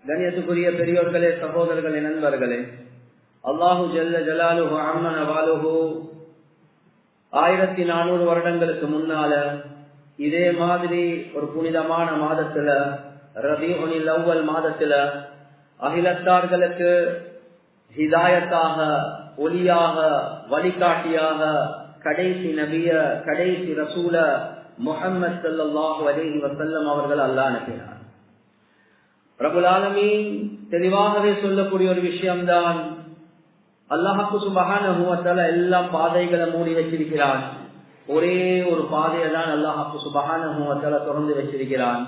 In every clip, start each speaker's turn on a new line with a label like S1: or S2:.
S1: கண்ணியத்துக்குரிய பெரியோர்களே, சகோதரர்களே, நண்பர்களே, அல்லாஹு ஜல்ல ஜலாலுஹு அம்மன வாலுஹு 1400 வருடங்களுக்கு முன்னால இதே மாதிரி ஒரு புனிதமான மாதத்துல, ரபீஉல் அவ்வல் மாதத்துல அகிலத்தார்களுக்கு ஹிதாயத்தாக, ஒளியாக, வழிகாட்டியாக கடைசி நபிய, கடைசி ரசூல முஹம்மது ஸல்லல்லாஹு அலைஹி வஸல்லம் அவர்கள் அல்லாஹ் அனுப்பினார். ரப்புல் ஆலமீன் தெளிவாகவே சொல்லக்கூடிய ஒரு விஷயம்தான், அல்லாஹ் சுப்ஹானஹு வ தஆலா எல்லா பாதைகளை மூடி வச்சிருக்கிறான். ஒரே ஒரு பாதையை தான் அல்லாஹ் சுப்ஹானஹு வ தஆலா திறந்து வச்சிருக்கிறான்.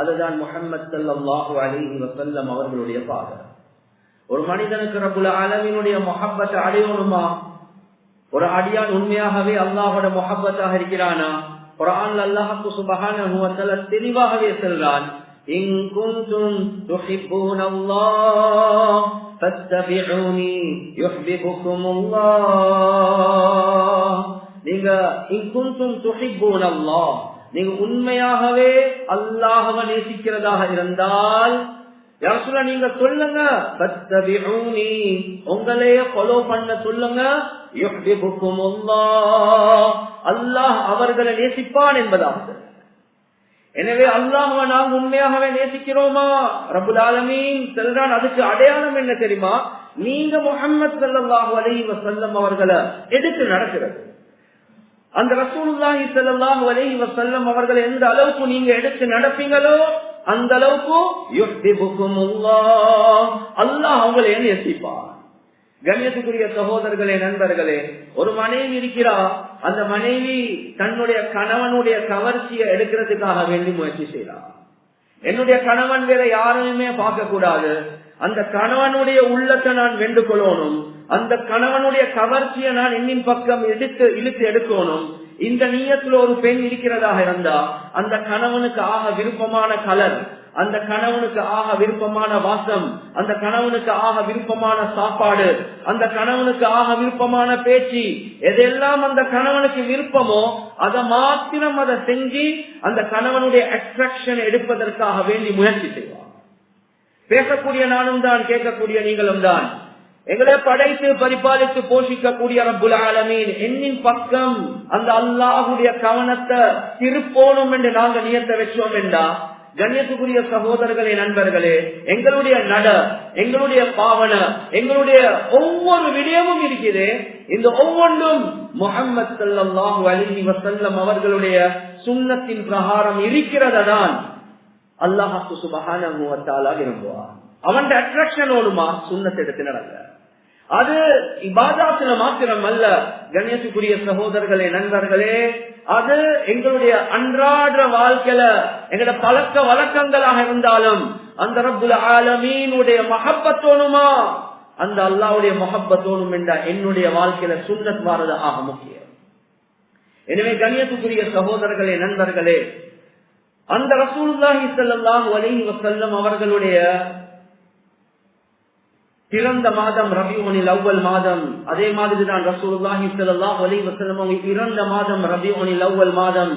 S1: அதுதான் முஹம்மது ஸல்லல்லாஹு அலைஹி வஸல்லம் அவர்களுடைய பாதை. ஒரு மனிதனுக்கு ரப்புல் ஆலமீனுடைய முஹப்பத்தை அடையணுமா? ஒரு அடியான் உண்மையாகவே அல்லாஹ்வோட முஹப்பத்தாக இருக்கிறானா? குர்ஆன்ல அல்லாஹ் சுப்ஹானஹு வ தஆலா தெளிவாகவே சொல்றான், إن كنتم تحبون الله فاتبعوني يحببكم الله. நீங்க إن كنتم تحبون الله, நீங்க உண்மையாகவே அல்லாஹ்வை நேசிக்கிறதாக இருந்தால் யா ரசூலல்லாஹ் நீங்க சொல்லுங்க, ஃபத்தபிஊனி, உங்களையே ஃபாலோ பண்ண சொல்லுங்க, யுஹ்பிபுக்கும் அல்லாஹ், அல்லாஹ் அவர்களை நேசிப்பான் என்பதாக. எனவே அல்லாஹ்வை நாம் உண்மையாகவே நேசிக்கிறோமா? ரப்புல் ஆலமீன் சொல்றான், அதுக்கு அடையாளம் என்ன தெரியுமா? நீங்க முஹம்மது ஸல்லல்லாஹு அலைஹி வஸல்லம் அவர்களை எடுத்து நடக்கிறது. அந்த ரசூலுல்லாஹி ஸல்லல்லாஹு அலைஹி வஸல்லம் அவர்களை எந்த அளவுக்கு நீங்க எடுத்து நடப்பீங்களோ அந்த அளவுக்கு யுஹ்பிபுக்குமுல்லாஹ், அல்லாஹ் அவங்களை நேசிப்பார். கண்ணியத்துக்குரிய சகோதரர்களே, நண்பர்களே, ஒரு மனைவி இருக்கிறா, அந்த மனைவி தன்னுடைய கணவனுடைய கவர்ச்சியை எடுக்கிறதுக்காக வேண்டி முயற்சி செய்யறார். என்னுடைய கணவன் வேற யாரையுமே பார்க்க கூடாது, அந்த கணவனுடைய உள்ளத்தை நான் வென்று கொள்ளணும், அந்த கணவனுடைய கவர்ச்சியை நான் இன்னின் பக்கம் இழுத்து எடுக்கணும். இந்த நீயத்துல ஒரு பெண் இருக்கிறதாக இருந்தா அந்த கணவனுக்கு ஆக விருப்பமான கலர், அந்த கணவனுக்கு ஆக விருப்பமான வாசம், அந்த கணவனுக்கு ஆக விருப்பமான சாப்பாடு, அந்த கணவனுக்கு ஆக விருப்பமான பேச்சு, எதெல்லாம் அந்த கணவனுக்கு விருப்பமோ அதை மாத்திரம் அதை செஞ்சு அந்த கணவனுடைய அட்ராக்ஷன் எடுப்பதற்காக வேண்டி முயற்சி செய்வார். பேசக்கூடிய நானும் தான், கேட்கக்கூடிய நீங்களும் தான். எங்களை படைத்து பரிபாலித்து போஷிக்கக்கூடிய ரப்புல் ஆலமீன் என்னின் பக்கம் அந்த அல்லாஹ்வுடைய கவனத்தை திருப்போணும் என்று நாங்க நியத்தை வச்சோம் என்றா, கண்ணியத்துக்குரிய சகோதரர்களே, நண்பர்களே, எங்களுடைய நட, எங்களுடைய பாவன, எங்களுடைய ஒவ்வொரு விடயமும் இருக்குது. இந்த ஒவ்வொன்றும் முஹம்மது ஸல்லல்லாஹு அலைஹி வஸல்லம் அவர்களுடைய சுன்னத்தின் பிரகாரம் இருக்கிறதான் அல்லாஹ் சுப்ஹானஹு வ தஆலா விரும்புவார். அவன் அட்ராக்ஷன் ஓடுமா? சுன்னத்தை எடுத்து நடக்க. அது இபாதத்துல மாத்திரம் அல்ல கண்ணியத்துக்குரிய சகோதரர்களே, நண்பர்களே, அது எங்களுடைய அன்றாட வாழ்க்கையில எங்களோட பழக்க வழக்கங்களாக இருந்தாலும் அந்த ரப்புல் ஆலமீனுடைய மஹப்பத்தோனுமா, அந்த அல்லாஹ்வுடைய மஹப்பத்தோனும் என்ற என்னுடைய வாழ்க்கையில சுன்னத் வாரது ஆக முக்கியம். எனவே கண்ணியத்துக்குரிய சகோதரர்களே, நண்பர்களே, அந்த ரசூலுல்லாஹி ஸல்லல்லாஹு அலைஹி வஸல்லம் அவர்களுடைய பிறந்த மாதம் ரபீஉல் அவ்வல் மாதம். அதே மாதிரிதான் ரசூலுல்லாஹி ஸல்லல்லாஹு அலைஹி வஸல்லம் அவங்க இறந்த மாதம் ரபீஉல் அவ்வல் மாதம்.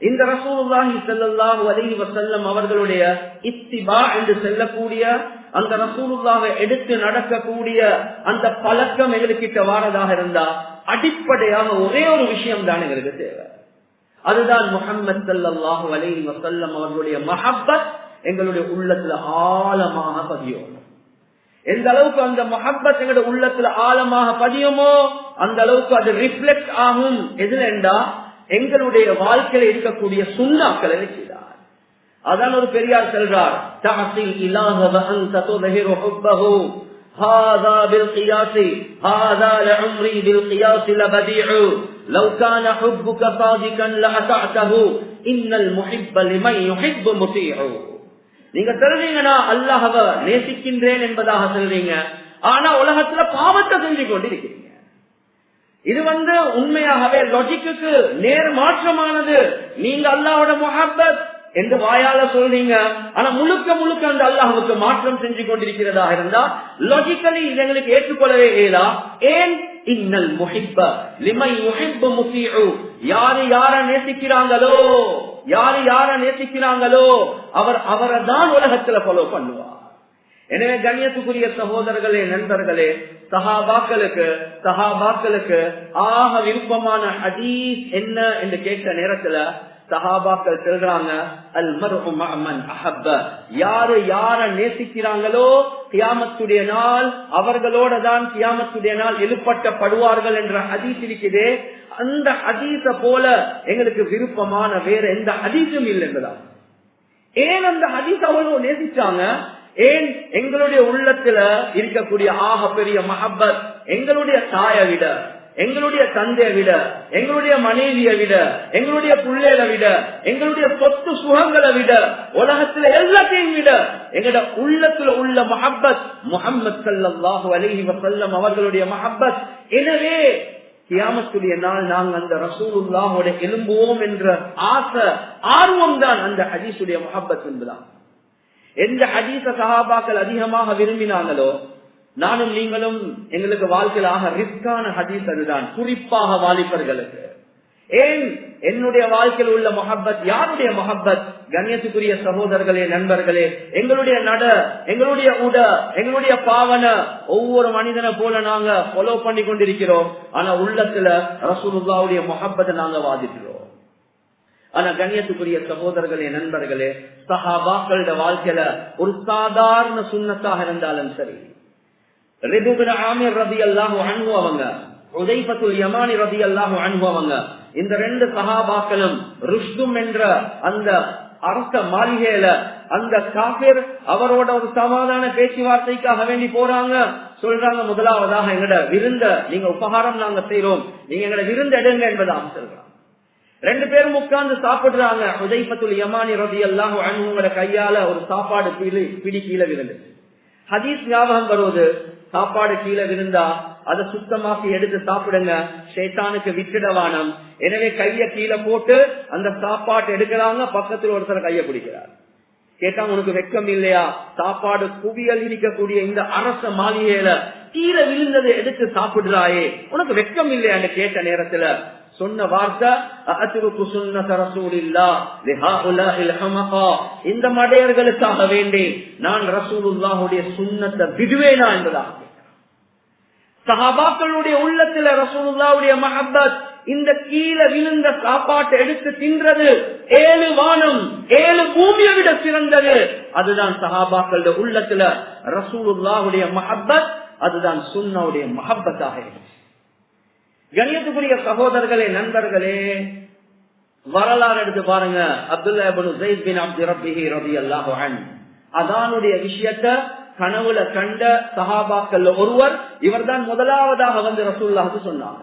S1: இந்த ரசூலுல்லாஹி ஸல்லல்லாஹு அலைஹி வஸல்லம் அவர்களுடைய இத்திபா என்று சொல்லக்கூடிய அந்த ரசூலுல்லாஹை எடுத்து நடக்கக்கூடிய அந்த பழக்கம் எங்களுக்கிட்ட வாரதாக இருந்தா அடிப்படையாக ஒரே ஒரு விஷயம் தான் எங்களுக்கு தேவை. அதுதான் முஹம்மது ஸல்லல்லாஹு அலைஹி வஸல்லம் அவர்களுடைய மஹப்பத் எங்களுடைய உள்ளத்துல ஆழமாக பதியும். எந்த அளவுக்கு அந்த மஹப்பத் எங்களுடைய உள்ளத்துல ஆழமாக பதியுமோ அந்த அளவுக்கு அது ரிஃப்ளெக்ட் ஆகும். எதுல என்றா எங்களுடைய வாழ்க்கையில இருக்கக்கூடிய சுன்னாக்களை வச்சுதான். அதான் ஒரு பெரியார் சொல்றார், தஅஸில் இலாஹ வ அன்த துظஹிரு ஹுப்பஹு ஹாதா பில் கியாஸி ஹாதா லஉம்ரி பில் கியாஸி லபதீஉ லவ் கான ஹுப்புக சாதிகன் லஅதஅதஹு இன்னல் முஹிப்ப லிமன் யுஹிப்பு முதீஉ. நீங்க சொல்றீங்கன்னா அல்லாஹ்வை நேசிக்கின்றேன் என்பதாக சொல்றீங்க, ஆனா உலகத்துல பாவத்தை செஞ்சு கொண்டிருக்கிறீங்க. இது உண்மையாகவே லாஜிக்கு நேர் மாற்றமானது. நீங்க அல்லாஹ்வோட முஹப்பத் என்று வாயால சொல்றீங்க, ஆனா முழுக்க முழுக்க அந்த அல்லாஹ்வுக்கு மாற்றம் செஞ்சு கொண்டிருக்கிறதா இருந்தா லாஜிக்கலி இது எங்களுக்கு ஏற்றுக்கொள்ளவே இயலா. ஏன்? இன்னல் முஹிப்ப லிமன் யுஹிப்பு முதீஉ. யாரு யார நேசிக்கிறாங்களோ, யாரு யார நேசிக்கிறாங்களோ அவர் அவரை தான் உலகத்துல ஃபாலோ பண்ணுவார். எனவே கண்ணியத்துக்குரிய சகோதரர்களே, நண்பர்களே, சஹாபாக்களுக்கு ஆக விருப்பமான ஹதீஸ் என்ன என்று கேட்ட நேரத்துல சஹாபாக்கள் சொல்றாங்க, அல் மர்உ மஅ மன் அஹப்ப, யாரு யார நேசிக்கிறாங்களோ கியாமத்துடைய நாள் அவர்களோட தான் கியாமத்துடைய நாள் எழுப்பட்டப்படுவார்கள் என்ற ஹதீஸ் இருக்குதே, அந்த ஹதீஸ போல எங்களுக்கு விருப்பமான வேற எந்த ஹதீஸும் இல்லை என்பதா. ஏன் அந்த ஹதீஸ் அவ்வளவு நேசிச்சாங்க? ஏன் எங்களுடைய உள்ளத்துல இருக்கக்கூடிய ஆக பெரிய மஹப்பத் எங்களுடைய தாயை விட, எங்களுடைய தந்தையை விட, எங்களுடைய மனைவியை விட, எங்களுடைய பிள்ளைகளை விட, எங்களுடைய சொத்து சுகங்களை விட, உலகத்துல எல்லாத்தையும் விட எங்களோட உள்ளத்துல உள்ள மஹப்பத் முஹம்மது ஸல்லல்லாஹு அலைஹி வஸல்லம் அவர்களுடைய மஹப்பத். எனவே கியாமத்துடைய நாள் நாங்கள் அந்த ரசூலுல்லாஹோட எழும்புவோம் என்ற ஆசை, ஆர்வம் தான் அந்த ஹதீஸுடைய மஹப்பத் என்பதான். எந்த ஹதீஸ சஹாபாக்கள் அதிகமாக விரும்பினாங்களோ, நானும் நீங்களும் எங்களுக்கு வாழ்க்கையிலாக ரிஸ்கான ஹதீஸ் அதுதான், குறிப்பாக வாலிபர்களுக்கு. ஏன் என்னுடைய வாழ்க்கையில் உள்ள மஹப்பத், யாருடைய மஹப்பத்? கண்ணியத்துக்குரிய சகோதரர்களே, நண்பர்களே, எங்களுடைய நட, எங்களுடைய உட, எங்களுடைய பாவன ஒவ்வொரு மனிதனை போல நாங்க ஃபாலோ பண்ணி கொண்டிருக்கிறோம். ஆனா உள்ளத்துல ரசூலுல்லாஹ்வுடைய மஹப்பத்தை நாங்க வாதிக்கிறோம். ஆனா கண்ணியத்துக்குரிய சகோதரர்களே, நண்பர்களே, சஹாபாக்களோட வாழ்க்கையில ஒரு சாதாரண சுன்னத்தாக இருந்தாலும் சரி, ரிது பின் ஆமிர் ரலியல்லாஹு அன்ஹு அவங்க, உதைபத்துல் யமானி ரலியல்லாஹு அன்ஹு அவங்க, இந்த ரெண்டு சஹாபாக்களும் ருஷ்தும் என்ற அந்த அரச மாளிகையில அந்த காபிர் அவரோட ஒரு சமாதான பேச்சுவார்த்தைக்காக வேண்டி போறாங்க. சொல்றாங்க, முதலாவதாக எங்கட விருந்த நீங்க உபகாரம் நாங்க செய்யறோம், நீங்க எங்கட விருந்த எடுங்க என்பதாக சொல்றாங்க. ரெண்டு பேரும் உட்கார்ந்து சாப்பிடுறாங்க. ஹுதைஃபத்துல் யமானி ரலியல்லாஹு அன்ஹுவோட கையால ஒரு சாப்பாடு பிடி கீழே விழுந்துச்சு. ஹதீஸ் ஞாபகம் வருவது, சாப்பாடு கீழே விழுந்தா அதை சுத்தமாக்கி எடுத்து சாப்பிடுங்க, ஷைத்தானுக்கு விட்டுடவானம். எனவே கைய கீழே போட்டு அந்த சாப்பாட்டை எடுக்கிறாங்க. பக்கத்தில் ஒருத்தர் கைய பிடிக்கிறார். கேட்டா, உனக்கு வெக்கம் இல்லையா? சாப்பாடு குவியல் இருக்கக்கூடிய இந்த அரச மாளிகையில கீழே விழுந்ததை எடுத்து சாப்பிடுறாயே, உனக்கு வெக்கம் இல்லையான்னு கேட்ட நேரத்துல சொன்ன வார்த்தை, இந்த மடையர்களுக்காக வேண்டி நான் ரசூலுல்லாஹுடைய சுன்னத்தை விடுவேனா என்பதாக. சஹாபாக்களுடைய உள்ளத்துல ரசூலுல்லாஹுடைய மஹப்பத், இந்த கீழே விழுந்த சாப்பாட்டை எடுத்து தின்றது 7 வானம் 7 பூமியை விட சிறந்தது. அதுதான் சஹாபாக்களுடைய உள்ளத்துல ரசூலுல்லாஹுடைய மஹப்பத், அதுதான் சுன்னாவுடைய மஹப்பத்தாக இருந்துச்சு. கண்ணியத்துக்குரிய சகோதரர்களே, நண்பர்களே, வரலாறு எடுத்து பாருங்க. அப்துல்லா இப்னு ஸைத் பின் அப்து ரப்பிஹி ரலியல்லாஹு அன்ஹு அதானுடைய விஷயத்தை கனவுல கண்ட சஹாபாக்கள் ஒருவர், இவர்தான் முதலாவதாக வந்து ரசூலுல்லாஹ்க்கு சொன்னாங்க.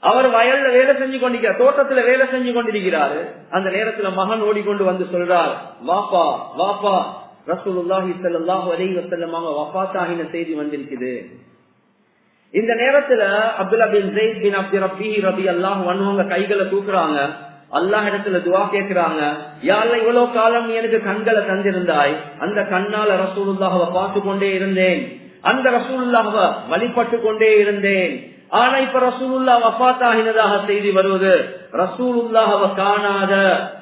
S1: அவர் வயல்ல வேலை செஞ்சு கொண்டிருக்கிறார், தோட்டத்துல வேலை செஞ்சு கொண்டிருக்கிறாரு. அந்த நேரத்துல மகன் ஓடிக்கொண்டு வந்து சொல்றார், வாப்பா வாப்பா, ரசூலுல்லாஹி ஸல்லல்லாஹு அலைஹி வஸல்லம் அவங்க வஃபாத்தாகின செய்தி வந்திருக்குது. இந்த நேரத்துல அப்துல்லா பின் ஸைத் பின் அப்து ரப்பிஹி ரலியல்லாஹு அன்ஹு கைகளை தூக்குறாங்க, அல்லாஹ் இடத்துல துஆ கேட்கிறாங்க. யா அல்லாஹ், இவ்வளவு காலம் நீ எனக்கு கண்களை தந்திருந்தாய், அந்த கண்ணால ரசூலுல்லாஹ்வை பார்த்து கொண்டே இருந்தேன், அந்த ரசூலுல்லாஹ்வை வழிபட்டு கொண்டே இருந்தேன். ஆனா இப்ப ரசூலுல்லாஹ் வஃபாத் ஆகினதாக செய்தி வருவது, ரசூலுல்லாஹ்வை காணாத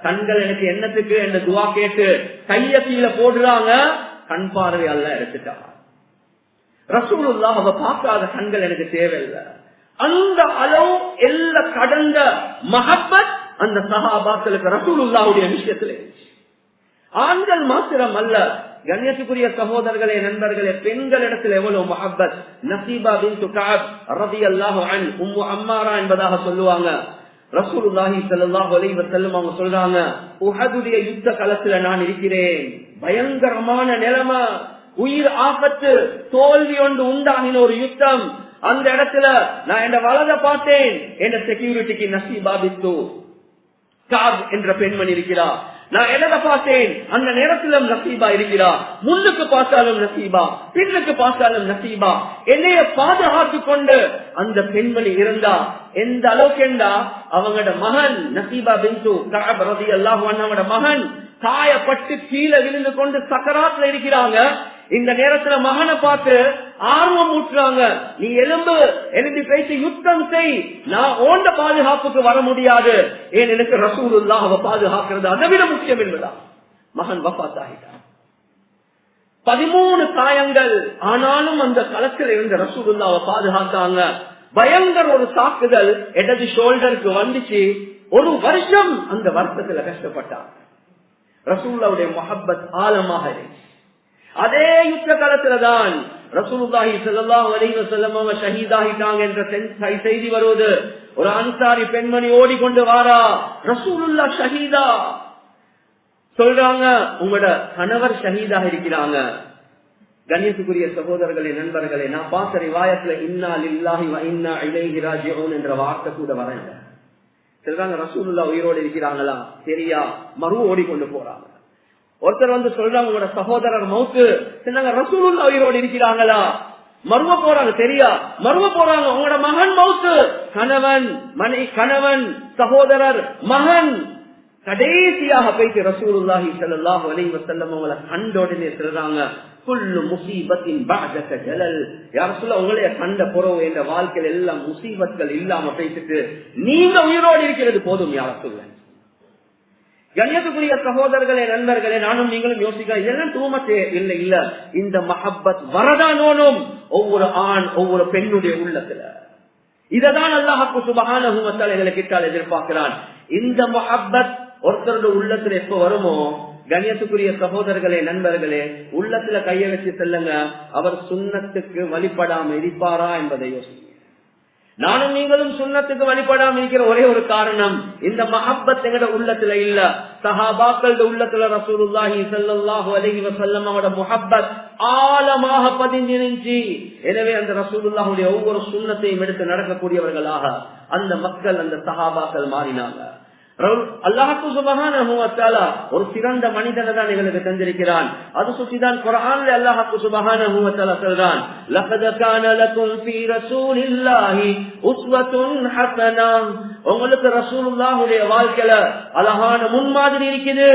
S1: கண்கள் எனக்கு என்னத்துக்கு என்று துஆ கேட்டு கைய கீழே போடுறாங்க. கண் பார்வை அல்லாஹ் எடுத்துட்டான். ரசூலுல்லாஹ்வை பார்க்காத கண்கள் எனக்கு தேவையில்லை. அந்த அளவு எல்லா கடந்த மஹப்பத் அந்த சஹாபாக்களுக்கு ரசூலுல்லாஹ்வுடைய விஷயத்துல ஆண்கள் மாத்திரம் அல்ல, கண்ணியத்துக்குரிய சகோதரர்களே, நண்பர்களே, பெண்கள் இடத்துல எவ்வளவு மஹப்பத். நசீபா பின்த் கஅப் ரலியல்லாஹு அன்ஹு உம்மு அம்மாரா என்பதாக சொல்லுவாங்க. ரசூலுல்லாஹி ஸல்லல்லாஹு அலைஹி வஸல்லம் அவங்க சொல்றாங்க, உஹதுடைய யுத்த களத்துல நான் இருக்கிறேன், பயங்கரமான நிலைமை, உயிர் ஆபத்து, தோல்வி ஒன்று உண்டாகின ஒரு யுத்தம். அந்த இடத்துல நான் என்ன வலத பார்த்தேன், என்ற செக்யூரிட்டிக்கு நசீபா பின்த் கஅப் என்ற பெண்மணி இருக்கிறார். நான் எதை பார்த்தேன், அந்த நேரத்திலும் நசீபா இருக்கிறார். முன்னுக்கு பார்த்தாலும் நசீபா, பின்னுக்கு பார்த்தாலும் நசீபா. என்னைய பாதுகாத்து கொண்டு அந்த பெண்மணி இருந்தா எந்த அளவுக்கு என்றா, அவங்களோட மகன் நசீபா பின்த் கஅப் ரலியல்லாஹு அன்ஹுவோட மகன் காயப்பட்டு கீழே விழுந்து கொண்டு சக்கராத்துல இருக்கிறாங்க. இந்த நேரத்துல மகனை பார்த்து ஆர்வம் ஊட்டுறாங்க, நீ எழும்பி பேசி யுத்தம் செய், நான் ஓண்ட பாதுகாப்புக்கு வர முடியாது, ஏன் எனக்கு ரசூலுல்லாஹ்வை பாதுகாக்கிறது அதை விட முக்கியம் என்பதா. மகன் வஃபாத் ஆகிட்டான். 13 காயங்கள். ஆனாலும் அந்த களத்தில் இருந்த ரசூலுல்லாவை பாதுகாத்தாங்க. பயங்கர ஒரு தாக்குதல் இடது ஷோல்டருக்கு வந்துச்சு. ஒரு வருஷம் அந்த வருஷத்துல கஷ்டப்பட்டாங்க. ரசூலுல்லாவுடைய முஹப்பத் ஆழமாக இருந்துச்சு. அதே யுத்த காலத்துலதான் ரசூலுல்லாஹி ஸல்லல்லாஹு அலைஹி வஸல்லம் அவங்க ஷஹீதாகிட்டாங்க என்ற செய்தி வருவது. ஒரு அன்சாரி பெண்மணி ஓடிக்கொண்டு வாரா, ரசூலுல்லாஹ் ஷஹீதா. சொல்றாங்க, உங்களோட கணவர் ஷஹீதாக இருக்கிறாங்க. கண்ணியத்துக்குரிய சகோதரர்களே, நண்பர்களே, நான் பார்த்த ரிவாயத்துல இன்னா லில்லாஹி வ இன்னா இலைஹி ராஜிஊன் என்ற வார்த்தை கூட வரல. சொல்றாங்க, ரசூலுல்லாஹ் உயிரோடு இருக்கிறாங்களா சரியா, மறு ஓடிக்கொண்டு போறாங்க. ஒருத்தர் வந்து சொல்றாங்க, உங்களோட சகோதரர் மௌத்து. சொன்னாங்க, ரசூலுல்லாஹ் உயிரோடு இருக்கிறாங்களா, மறுவ போறாங்க சரியா, மறுவ போறாங்க. உங்களோட மகன் மௌத்து. கணவன் சகோதரர் மகன். கடைசியாக போயிட்டு ரசூலுல்லாஹி ஸல்லல்லாஹு அலைஹி வஸல்லம் அவங்கள கண்ட உடனே சொல்றாங்க, குல்லு முஸீபத்தின் பஅதக ஜலல். யா ரசூலல்லாஹ், உங்களைய கண்ட பிறகு என்ற வாழ்க்கையில எல்லாம் முசீபத்கள் இல்லாம போயிட்டு நீங்க உயிரோடு இருக்கிறது போதும் யா ரசூலல்லாஹ். கண்ணியத்துக்குரிய சகோதரர்களே, நண்பர்களே, நானும் நீங்களும் யோசிக்க, இதெல்லாம் தூமத்தே இல்லை. இல்ல, இந்த மஹப்பத் வரதானோனும் ஒவ்வொரு ஆண் ஒவ்வொரு பெண்ணுடைய உள்ளத்துல. இததான் அல்லாஹ் சுப்ஹானஹு வ தஆலா எங்களுக்கு எதிர்பார்க்கிறான். இந்த மஹப்பத் ஒருத்தருடைய உள்ளத்துல எப்ப வருமோ, கண்ணியத்துக்குரிய சகோதரர்களே, நண்பர்களே, உள்ளத்துல கைய வச்சு செல்லுங்க, அவர் சுன்னத்துக்கு வழிபடாம இருப்பாரா என்பதை யோசிங்க. நானும் நீங்களும் சுன்னத்துக்கு வழிபடாம இருக்கிற ஒரே ஒரு காரணம், இந்த மஹப்பத் எங்கட உள்ளத்துல இல்ல. சஹாபாக்களோட உள்ளத்துல ரசூலுல்லாஹி ஸல்லல்லாஹு அலைஹி வஸல்லம் அவரோட முஹப்பத் ஆழமாக பதிஞ்சிருந்துச்சு. எனவே அந்த ரசூலுல்லாஹுடைய ஒவ்வொரு சுன்னத்தையும் எடுத்து நடக்கக்கூடியவர்களாக அந்த மக்கள், அந்த சஹாபாக்கள் மாறினாங்க. அல்லாஹ் சுப்ஹானஹு வ தஆலா ஒரு சிறந்த மனிதனை தான் எங்களுக்கு தந்திருக்கிறான். அது சுற்றிதான் குர்ஆன்ல அல்லாஹ் சுப்ஹானஹு வ தஆலா சொல்றான், லகத் கான லகும் ஃபீ ரசூலில்லாஹி உஸ்வத்துன் ஹஸனா. உங்களுக்கு ரசூலுல்லாஹுடைய வாழ்க்கையில அழகான முன்மாதிரி இருக்குது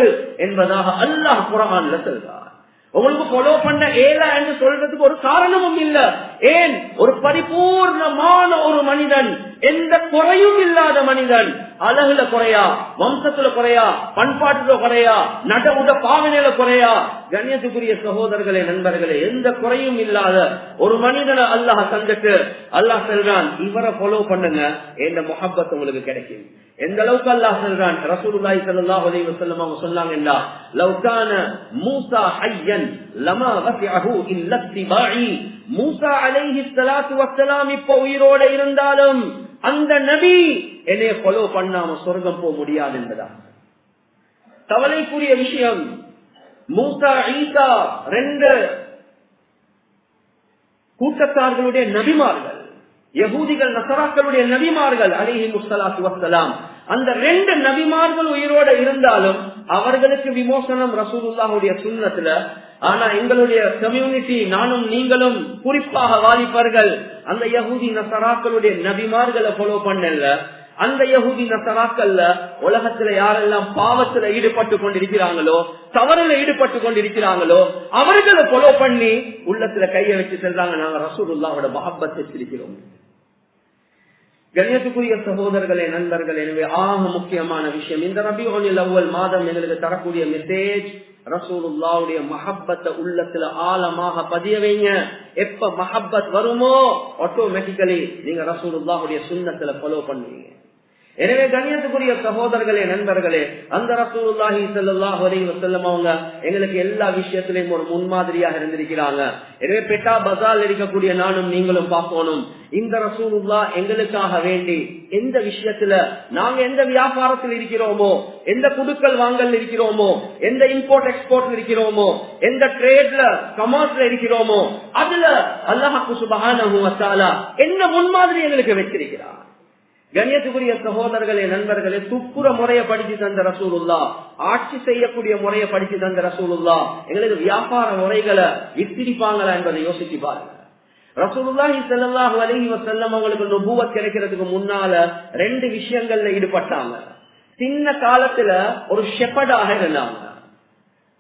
S1: என்பதாக அல்லாஹ் குர்ஆன்ல சொல்றான். உங்களுக்கு ஃபாலோ பண்ண ஏலா என்று சொல்றதுக்கு ஒரு காரணமும் இல்ல. ஏன்? ஒரு பரிபூர்ணமான ஒரு மனிதன், எந்த குறையும் இல்லாத மனிதன், அழகுல குறையா, வம்சத்துல குறையா, பண்பாட்டுல குறையா, நடவுட பாவனையில குறையா. கண்ணியத்துக்குரிய சகோதரர்களே, நண்பர்களே, எந்த குறையும் இல்லாத ஒரு மனிதனை அல்லாஹ் தந்துட்டு அல்லாஹ் சொல்றான், இவரை ஃபாலோ பண்ணுங்க, என்ற முஹப்பத் உங்களுக்கு கிடைக்கும். எந்த அளவுக்கு அல்லாஹ் சொல்றான், ரசூலுல்லாஹி ஸல்லல்லாஹு அலைஹி வஸல்லம் அவங்க சொன்னாங்கன்னா, லவ் கான மூஸா ஹய்யன் லமா வஸஅஹு இல்லா இத்திபாஇ. மூஸா அலைஹிஸ்ஸலாத்து வஸ்ஸலாம் இப்ப உயிரோட இருந்தாலும் அந்த நபி என்னைய ஃபாலோ பண்ணாம சொர்க்கம் போக முடியாது என்பதா கவலைக்குரிய விஷயம். மூஸா ஈசா 2 கூட்டத்தார்களுடைய நபிமார்கள், யகூதிகள் நசராக்களுடைய நபிமார்கள் அலைஹிஸ்ஸலாத்து வஸ்ஸலாம். அந்த 2 நபிமார்கள் உயிரோட இருந்தாலும் அவர்களுக்கு விமோசனம் ரசூலுல்லாஹுடைய சுன்னத்துல. ஆனா எங்களுடைய கம்யூனிட்டி, நானும் நீங்களும், குறிப்பாக வாலிபர்கள், அந்த யகூதி நசராக்களுடைய நபிமார்களை ஃபாலோ பண்ணல. அந்த யகூதி நசராக்கள்ல உலகத்துல யாரெல்லாம் பாவத்துல ஈடுபட்டு கொண்டிருக்கிறாங்களோ, தவறுல ஈடுபட்டு கொண்டிருக்கிறாங்களோ, அவர்களை ஃபாலோ பண்ணி உள்ளத்துல கைய வச்சு செல்றாங்க, நாங்க ரசூலுல்லாஹோட மஹப்பத் வச்சிருக்கிறோம். கண்ணியத்துக்குரிய சகோதரர்களே, நண்பர்களே, எனவே ஆக முக்கியமான விஷயம் இந்த ரபியுல் அவ்வல் மாதம் எங்களுக்கு தரக்கூடிய மெசேஜ், ரசூலுல்லாஹ்வுடைய மஹப்பத்தை உள்ளத்துல ஆழமாக பதிய வைங்க. எப்ப மஹப்பத் வருமோ ஆட்டோமேட்டிக்கலி நீங்க ரசூலுல்லாஹ்வுடைய சுன்னத்துல ஃபாலோ பண்ணுவீங்க. எனவே கண்ணியத்துக்குரிய சகோதரர்களே, நண்பர்களே, அந்த ரசூலுல்லாஹி ஸல்லல்லாஹு அலைஹி வஸல்லம் அவங்க எங்களுக்கு எல்லா விஷயத்திலையும் ஒரு முன்மாதிரியாக இருந்திருக்கிறாங்க. எனவே பெட்டா பஜார் இருக்கக்கூடிய நானும் நீங்களும் பார்க்கணும், இந்த ரசூலுல்லாஹ் எங்களுக்காக வேண்டி எந்த விஷயத்துல, நாங்க எந்த வியாபாரத்தில் இருக்கிறோமோ, எந்த குடுக்கல் வாங்கல் இருக்கிறோமோ, எந்த இம்போர்ட் எக்ஸ்போர்ட்ல இருக்கிறோமோ, எந்த ட்ரேட்ல கமர்ஸ்ல இருக்கிறோமோ, அதுல அல்லாஹ் சுப்ஹானஹு வ தஆலா என்ன முன்மாதிரி எங்களுக்கு வச்சிருக்கிறார். கண்ணியத்துக்குரிய சகோதரர்களே, நண்பர்களே, துப்புர முறையை படிச்சு தந்த ரசூலுல்லாஹ், ஆட்சி செய்யக்கூடிய முறையை படிச்சு தந்த ரசூலுல்லாஹ் எங்களுக்கு வியாபார முறைகளை வித்திரிப்பாங்களா என்பதை யோசிச்சு பாருங்க. ரசூலுல்லாஹி ஸல்லல்லாஹு அலைஹி வஸல்லம் அவங்களுக்கு நுபுவத் கிடைக்கிறதுக்கு முன்னால 2 விஷயங்கள்ல ஈடுபட்டாங்க. சின்ன காலத்துல ஒரு ஷெப்பர்டாக இருந்தாங்க,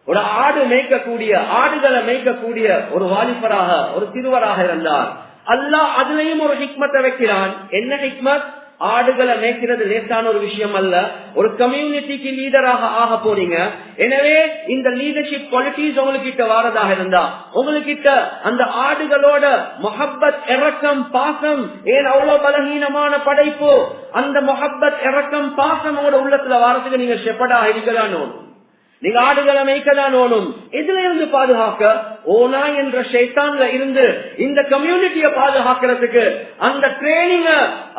S1: ஒரு ஆடுகளை மேய்க்கக்கூடிய ஒரு வாலிபராக, ஒரு சிறுவராக இருந்தார். அல்லாஹ் அதுலயும் ஒரு ஹிக்மத்தை வைக்கிறான். என்ன ஹிக்மத்? ஆடுகளை மேய்க்கிறது லேசான ஒரு விஷயம் அல்ல. ஒரு கம்யூனிட்டிக்கு லீடராக ஆக போறீங்க. எனவே இந்த லீடர்ஷிப் குவாலிட்டிஸ் உங்ககிட்ட வாரதாக இருந்தா, உங்ககிட்ட அந்த ஆடுகளோட முஹப்பத், இரக்கம், பாசம், ஏன் அவ்வளவு பலகீனமான படைப்பு, அந்த முஹப்பத், இரக்கம், பாசம் உங்களோட உள்ளத்துல வாரத்துக்கு நீங்க ஷெப்பர்டாக இருக்கதான் ஓணும். நீங்க ஆடுகளை மேய்க்கதான் ஓணும். இதுல இருந்து பாதுகாக்க ஓனா என்ற ஷைத்தான்ல இருந்து இந்த கம்யூனிட்டியை பாதுகாக்கிறதுக்கு அந்த ட்ரெயினிங்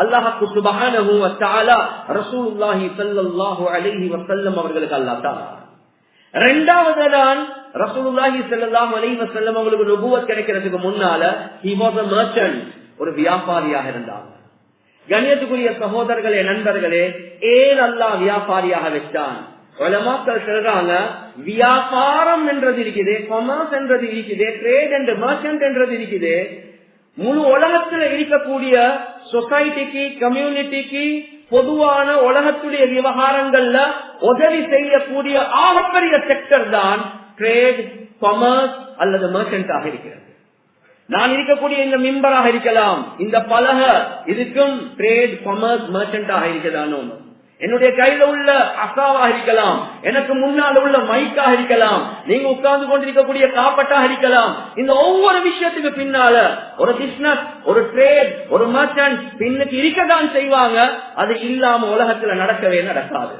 S1: அல்லாஹ் சுப்ஹானஹு வ தஆலா ரசூலுல்லாஹி ஸல்லல்லாஹு அலைஹி வஸல்லம் அவர்களுக்கு அல்லாஹ் தஆலா. இரண்டாவது தான் ரசூலுல்லாஹி ஸல்லல்லாஹு அலைஹி வஸல்லம் அவங்களுக்கு நபுவத் கிடைக்கிறதுக்கு முன்னால he was a merchant, ஒரு வியாபாரியாக இருந்தாங்க. கண்ணியத்துக்குரிய சகோதரர்களே, நண்பர்களே, ஏன் அல்லாஹ் வியாபாரியாக வச்சான்? உலமாக்கள் சொல்றாங்க, வியாபாரம் என்றது இருக்குது, கொமர்ஸ் என்றது இருக்குது, ட்ரேட் என்ற மர்ச்சன்ட் என்றது இருக்குது. முழு உலகத்துல இருக்கக்கூடிய சொசைட்டிக்கு, கம்யூனிட்டிக்கு, பொதுவான உலகத்துடைய விவகாரங்கள்ல உதவி செய்யக்கூடிய ஆகப்பெரிய செக்டர் தான் ட்ரேட், கொமர்ஸ் அல்லது மர்ச்சன்டாக இருக்கிறது. நான் இருக்கக்கூடிய இந்த மிம்பராக இருக்கலாம், இந்த பலக இதுக்கும் ட்ரேட், கொமர்ஸ், மர்ச்சன்டாக இருக்கதானோ. என்னுடைய கையில உள்ள அசாவாக இருக்கலாம், எனக்கு முன்னால் உள்ள மைக்காக இருக்கலாம், நீங்க உட்கார்ந்து கொண்டிருக்கக்கூடிய காப்பட்டாக இருக்கலாம். இந்த ஒவ்வொரு விஷயத்துக்கு பின்னால ஒரு பிசினஸ், ஒரு ட்ரேட், ஒரு மர்ச்சன்ட் பின்னுக்கு இருக்கதான் செய்வாங்க. அது இல்லாம உலகத்துல நடக்கவே நடக்காது.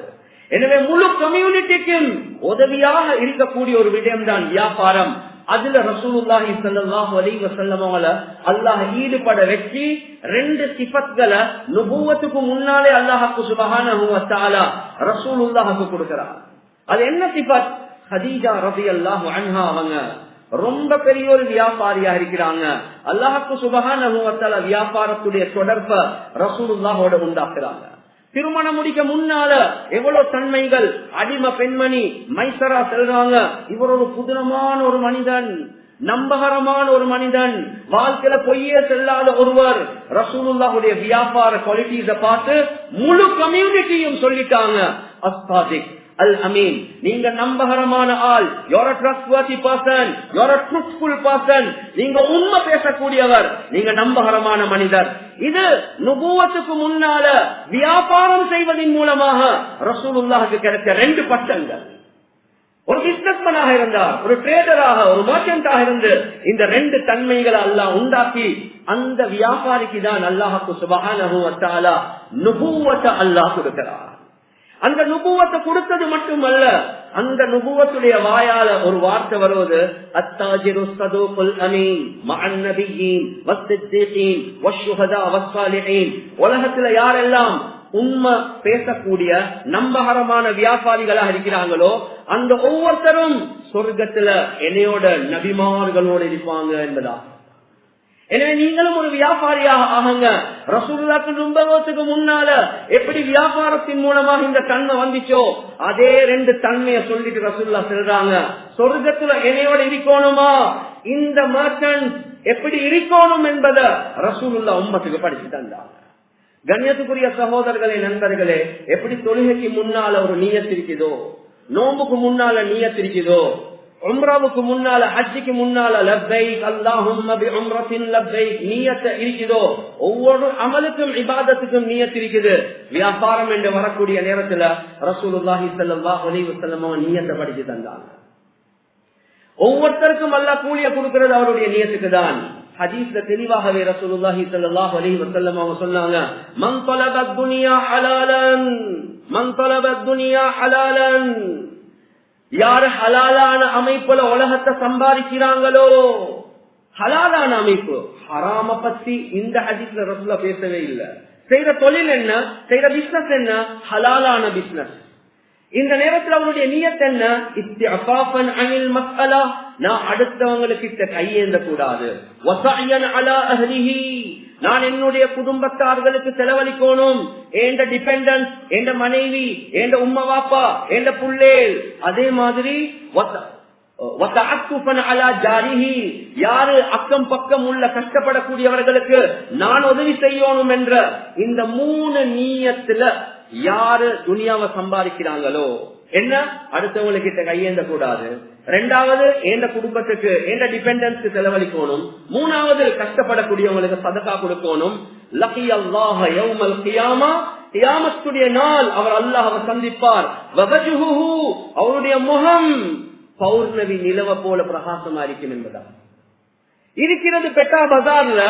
S1: எனவே முழு கம்யூனிட்டிக்கும் உதவியாக இருக்கக்கூடிய ஒரு விடயம் தான் வியாபாரம். அதுல ரசூலுல்லாஹி ஸல்லல்லாஹு அலைஹி வஸல்லம் அவங்கள அல்லாஹ் ஈடுபட வச்சு ரெண்டு சிஃபத்களை நுபுவத்துக்கு முன்னாலே அல்லாஹ் சுப்ஹானஹு வ தஆலா ரசூலுல்லாஹ்க்கு கொடுக்கிறார். அது என்ன சிஃபத்? ஹதீஜா ரலியல்லாஹு அன்ஹா அவங்க ரொம்ப பெரிய ஒரு வியாபாரியா இருக்கிறாங்க. அல்லாஹ் சுப்ஹானஹு வ தஆலா வியாபாரத்துடைய தொடர்பை ரசூலுல்லாஹோட உண்டாக்குறாங்க. திருமணம் முடிக்க முன்னால எவ்வளவு தன்மைகள். அடிமை பெண்மணி மைசரா செல்றாங்க, இவர் ஒரு புதுனமான ஒரு மனிதன், நம்பகரமான ஒரு மனிதன், வாழ்க்கையில பொய்யே செல்லாத ஒருவர். ரசூலுல்லாஹுடைய வியாபார குவாலிட்டிஸ பார்த்து முழு கம்யூனிட்டியும் சொல்லிட்டாங்க, அஸ்தாதிக் அல் அமீன், நீங்க நம்பகரமான ஆள், you're a trustworthy person, you're a truthful person, நீங்க உண்மை பேசக்கூடியவர், நீங்க நம்பகரமான மனிதர். இது நுபுவத்துக்கு முன்னால வியாபாரம் செய்வதன் மூலமாக ரசூலுல்லாஹுக்கு கிடைச்ச ரெண்டு பட்டங்கள். ஒரு பிசினஸ்மேனாக இருந்தார், ஒரு ட்ரேடராக, ஒரு மர்ச்சன்டாக இருந்து இந்த ரெண்டு தன்மைகளை அல்லாஹ் உண்டாக்கி அந்த வியாபாரிக்கு தான் அல்லாஹ் சுப்ஹானஹு வ தஆலா நுபுவத்தை அல்லாஹ் கொடுக்கிறார். அந்த நுபுவத்தை கொடுத்தது மட்டுமல்ல, அந்த நுபுவத்துடைய வாயால ஒரு வார்த்தை வருவது, அத்தாஜிரு ஸதூகுல் அமீன் மஅன் நபிய்யீன் வஸ்ஸித்தீகீன் வஷ்ஷுஹதா வஸ்ஸாலிஹீன். உலகத்துல யாரெல்லாம் உண்மை பேசக்கூடிய நம்பகரமான வியாபாரிகளாக இருக்கிறாங்களோ அந்த ஒவ்வொருத்தரும் சொர்க்கத்துல என்னையோட நபிமார்களோடு இருப்பாங்க என்பதா. எனவே நீங்களும் ஒரு வியாபாரியாக ஆகுங்க. ரசூலுல்லாஹ்க்கு நுபுவத்துக்கு முன்னால எப்படி வியாபாரத்தின் மூலமாக இந்த தன்மை வந்துச்சோ அதே ரெண்டு தன்மையை சொல்லிட்டு ரசூலுல்லாஹ் சொல்றாங்க, சொர்க்கத்துல என்னையோட இருக்கணுமா, இந்த மர்ச்சன்ட் எப்படி இருக்கணும் என்பதை ரசூலுல்லாஹ் உம்மத்துக்கு படிச்சு தந்தாங்க. கண்ணியத்துக்குரிய சகோதரர்களே, நண்பர்களே, எப்படி தொழுகைக்கு முன்னால ஒரு நியத் இருக்குதோ, நோம்புக்கு முன்னால நியத் இருக்குதோ, உம்ராவுக்கு முன்னால, ஹஜ்ஜுக்கு முன்னால லப்பைக் அல்லாஹும்ம பிஉம்ரத்தின் லப்பைக் நியத் இருக்குதோ, ஒவ்வொரு அமலுக்கும் இபாதத்துக்கும் நியத் இருக்குது. வியாபாரம் என்று வரக்கூடிய நேரத்துல ரசூலுல்லாஹி ஸல்லல்லாஹு அலைஹி வஸல்லம் நியத்தை படிச்சு தந்தாங்க. ஒவ்வொருத்தருக்கும் அல்லாஹ் கூலிய கொடுக்கிறது அவருடைய நியத்துக்கு தான். ஹதீஸ்ல தெளிவாகவே ரசூலுல்லாஹி ஸல்லல்லாஹு அலைஹி வஸல்லம் அவங்க சொன்னாங்க, மன் தலபத் துன்யா ஹலாலன், மன் தலபத் துன்யா ஹலாலன், யாரு ஹலாலான அமைப்புல உலகத்தை சம்பாதிக்கிறாங்களோ, ஹலாலான அமைப்பு, ஹராம பத்தி இந்த ஹதீஸ்ல ரசூலுல்லாஹ் பேசவே இல்லை. செய்யற தொழில் என்ன, செய்யற பிசினஸ் என்ன, ஹலாலான பிசினஸ். இந்த நேரத்தில் அவருடைய நியத் என்ன, இஸ்திஅஃபாஃபன் அனில் மஸ்அலா, நான் அடுத்தவங்களுக்கு கையேந்த கூடாது, வஸஅயன் அலா அஹ்லிஹி, நான் என்னுடைய குடும்பத்தார்களுக்கு செலவழிக்கணும், என்ற டிபெண்டன்ஸ், என்ற மனைவி, என்ற உம்மா வாப்பா, என்ற புள்ளேல். அதே மாதிரி யாரு அக்கம் பக்கம் உள்ள கஷ்டப்படக்கூடியவர்களுக்கு நான் உதவி செய்யணும் என்ற இந்த மூணு நியத்துல யாரு துனியாவை சம்பாதிக்கிறாங்களோ, என்ன, அடுத்தவங்க கிட்ட கையேந்த கூடாது. ரெண்டாவது, எந்த குடும்பத்துக்கு எந்த டிபெண்டன்ஸ்க்கு செலவழிக்கணும். மூணாவது, கஷ்டப்படக்கூடியவங்களுக்கு சதகா கொடுக்கணும். லகி அல்லாஹ யௌமல் கியாமா, கியாமத்துடைய நாள் அவர் அல்லாஹ்வை சந்திப்பார். வவஜுஹு, அவருடைய முகம் பௌர்ணமி நிலவ போல பிரகாசமா இருக்கும் என்பதா இருக்கிறது பெட்டா பஜார்ல.